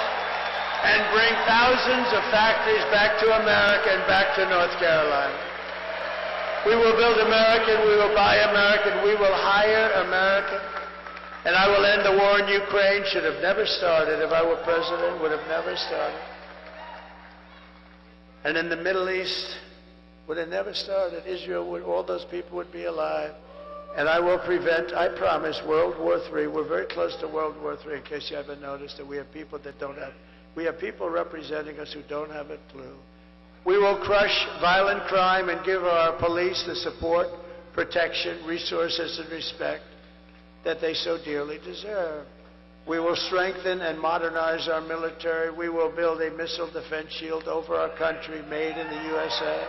and bring thousands of factories back to America and back to North Carolina. We will build American, we will buy American, we will hire American, and I will end the war in Ukraine. Should have never started. If I were president, would have never started. And in the Middle East, would have never started. Israel, all those people would be alive. And I will prevent, I promise, World War III. We're very close to World War III, in case you haven't noticed, that we have people that don't have, we have people representing us who don't have a clue. We will crush violent crime and give our police the support, protection, resources, and respect that they so dearly deserve. We will strengthen and modernize our military. We will build a missile defense shield over our country made in the USA.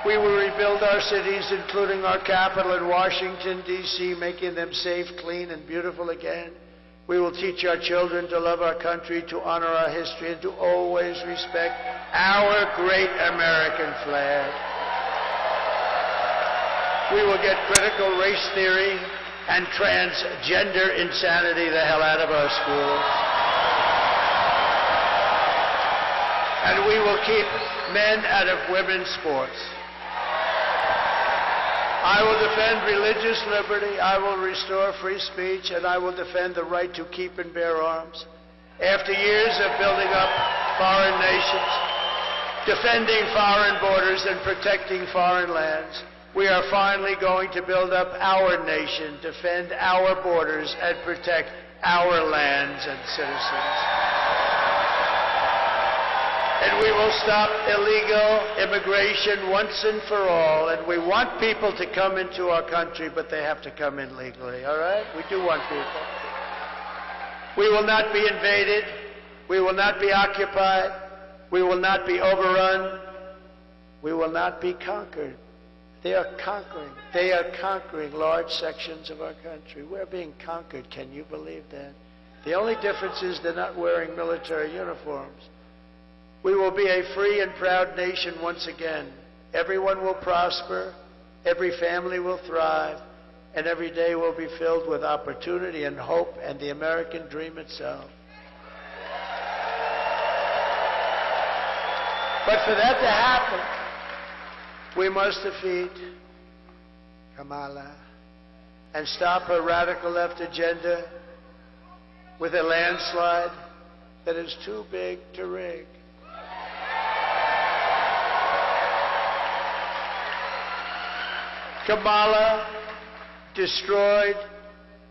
We will rebuild our cities, including our capital in Washington, D.C., making them safe, clean, and beautiful again. We will teach our children to love our country, to honor our history, and to always respect our great American flag. We will get critical race theory and transgender insanity the hell out of our schools. And we will keep men out of women's sports. I will defend religious liberty, I will restore free speech, and I will defend the right to keep and bear arms. After years of building up foreign nations, defending foreign borders, and protecting foreign lands, we are finally going to build up our nation, defend our borders, and protect our lands and citizens. And we will stop illegal immigration once and for all. And we want people to come into our country, but they have to come in legally, all right? We do want people. We will not be invaded. We will not be occupied. We will not be overrun. We will not be conquered. They are conquering. They are conquering large sections of our country. We're being conquered. Can you believe that? The only difference is they're not wearing military uniforms. We will be a free and proud nation once again. Everyone will prosper, every family will thrive, and every day will be filled with opportunity and hope and the American dream itself. But for that to happen, we must defeat Kamala and stop her radical left agenda with a landslide that is too big to rig. Kamala destroyed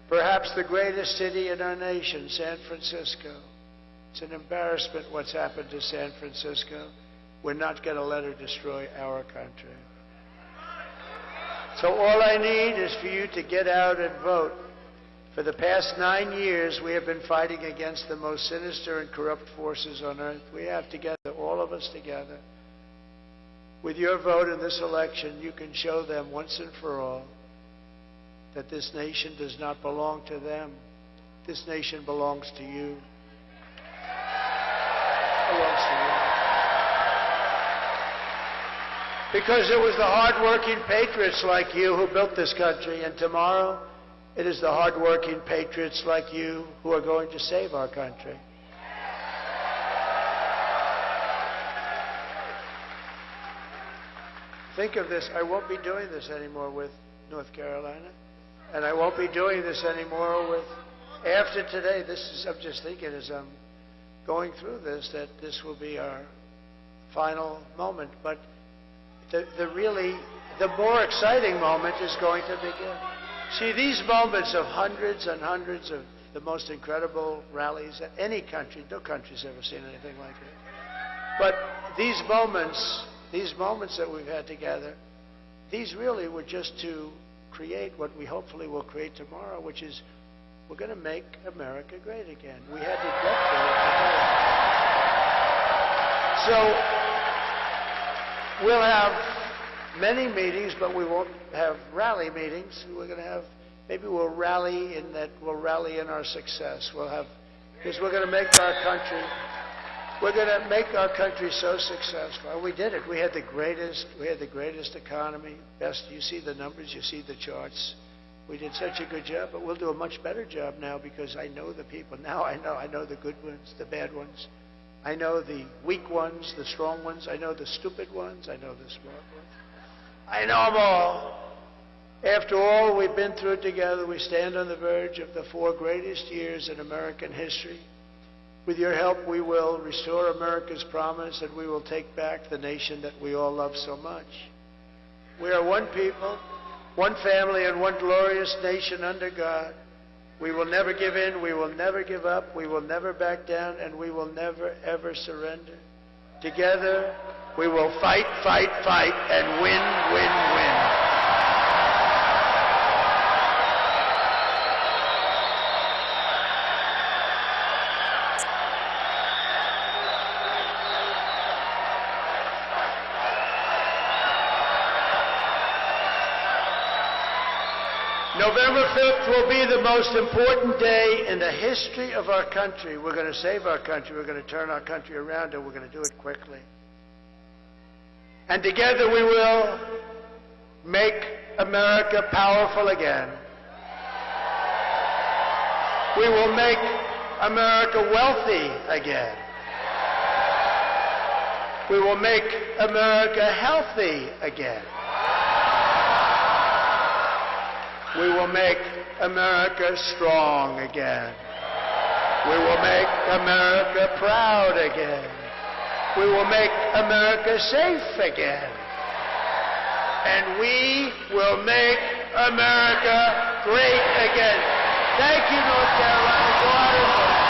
perhaps the greatest city in our nation, San Francisco. It's an embarrassment what's happened to San Francisco. We're not going to let her destroy our country. So all I need is for you to get out and vote. For the past 9 years, we have been fighting against the most sinister and corrupt forces on earth. We have together, all of us together. With your vote in this election, you can show them once and for all that this nation does not belong to them. This nation belongs to you. It belongs to you. Because it was the hard-working patriots like you who built this country, and tomorrow it is the hard-working patriots like you who are going to save our country. Think of this, I won't be doing this anymore with North Carolina, and I won't be doing this anymore with, after today, I'm just thinking as I'm going through this, that this will be our final moment, but the more exciting moment is going to begin. See, these moments of hundreds and hundreds of the most incredible rallies that any country, no country's ever seen anything like it. But these moments that we've had together, these really were just to create what we hopefully will create tomorrow, which is we're going to make America great again. We had to get there. So we'll have many meetings, but we won't have rally meetings. We're going to have, maybe we'll rally in that, we'll rally in our success. We'll have, because we're going to make our country, we're going to make our country so successful. And we did it. We had the greatest economy, best. You see the numbers, you see the charts. We did such a good job, but we'll do a much better job now because I know the people. Now I know the good ones, the bad ones. I know the weak ones, the strong ones. I know the stupid ones. I know the smart ones. I know them all. After all we've been through together, we stand on the verge of the 4 greatest years in American history. With your help, we will restore America's promise and we will take back the nation that we all love so much. We are one people, one family, and one glorious nation under God. We will never give in, we will never give up, we will never back down, and we will never, ever surrender. Together, we will fight, fight, fight, and win, win, win. November 5th will be the most important day in the history of our country. We're going to save our country. We're going to turn our country around, and we're going to do it quickly. And together we will make America powerful again. We will make America wealthy again. We will make America healthy again. We will make America strong again. We will make America proud again. We will make America safe again. And we will make America great again. Thank you, North Carolina. Go out and vote.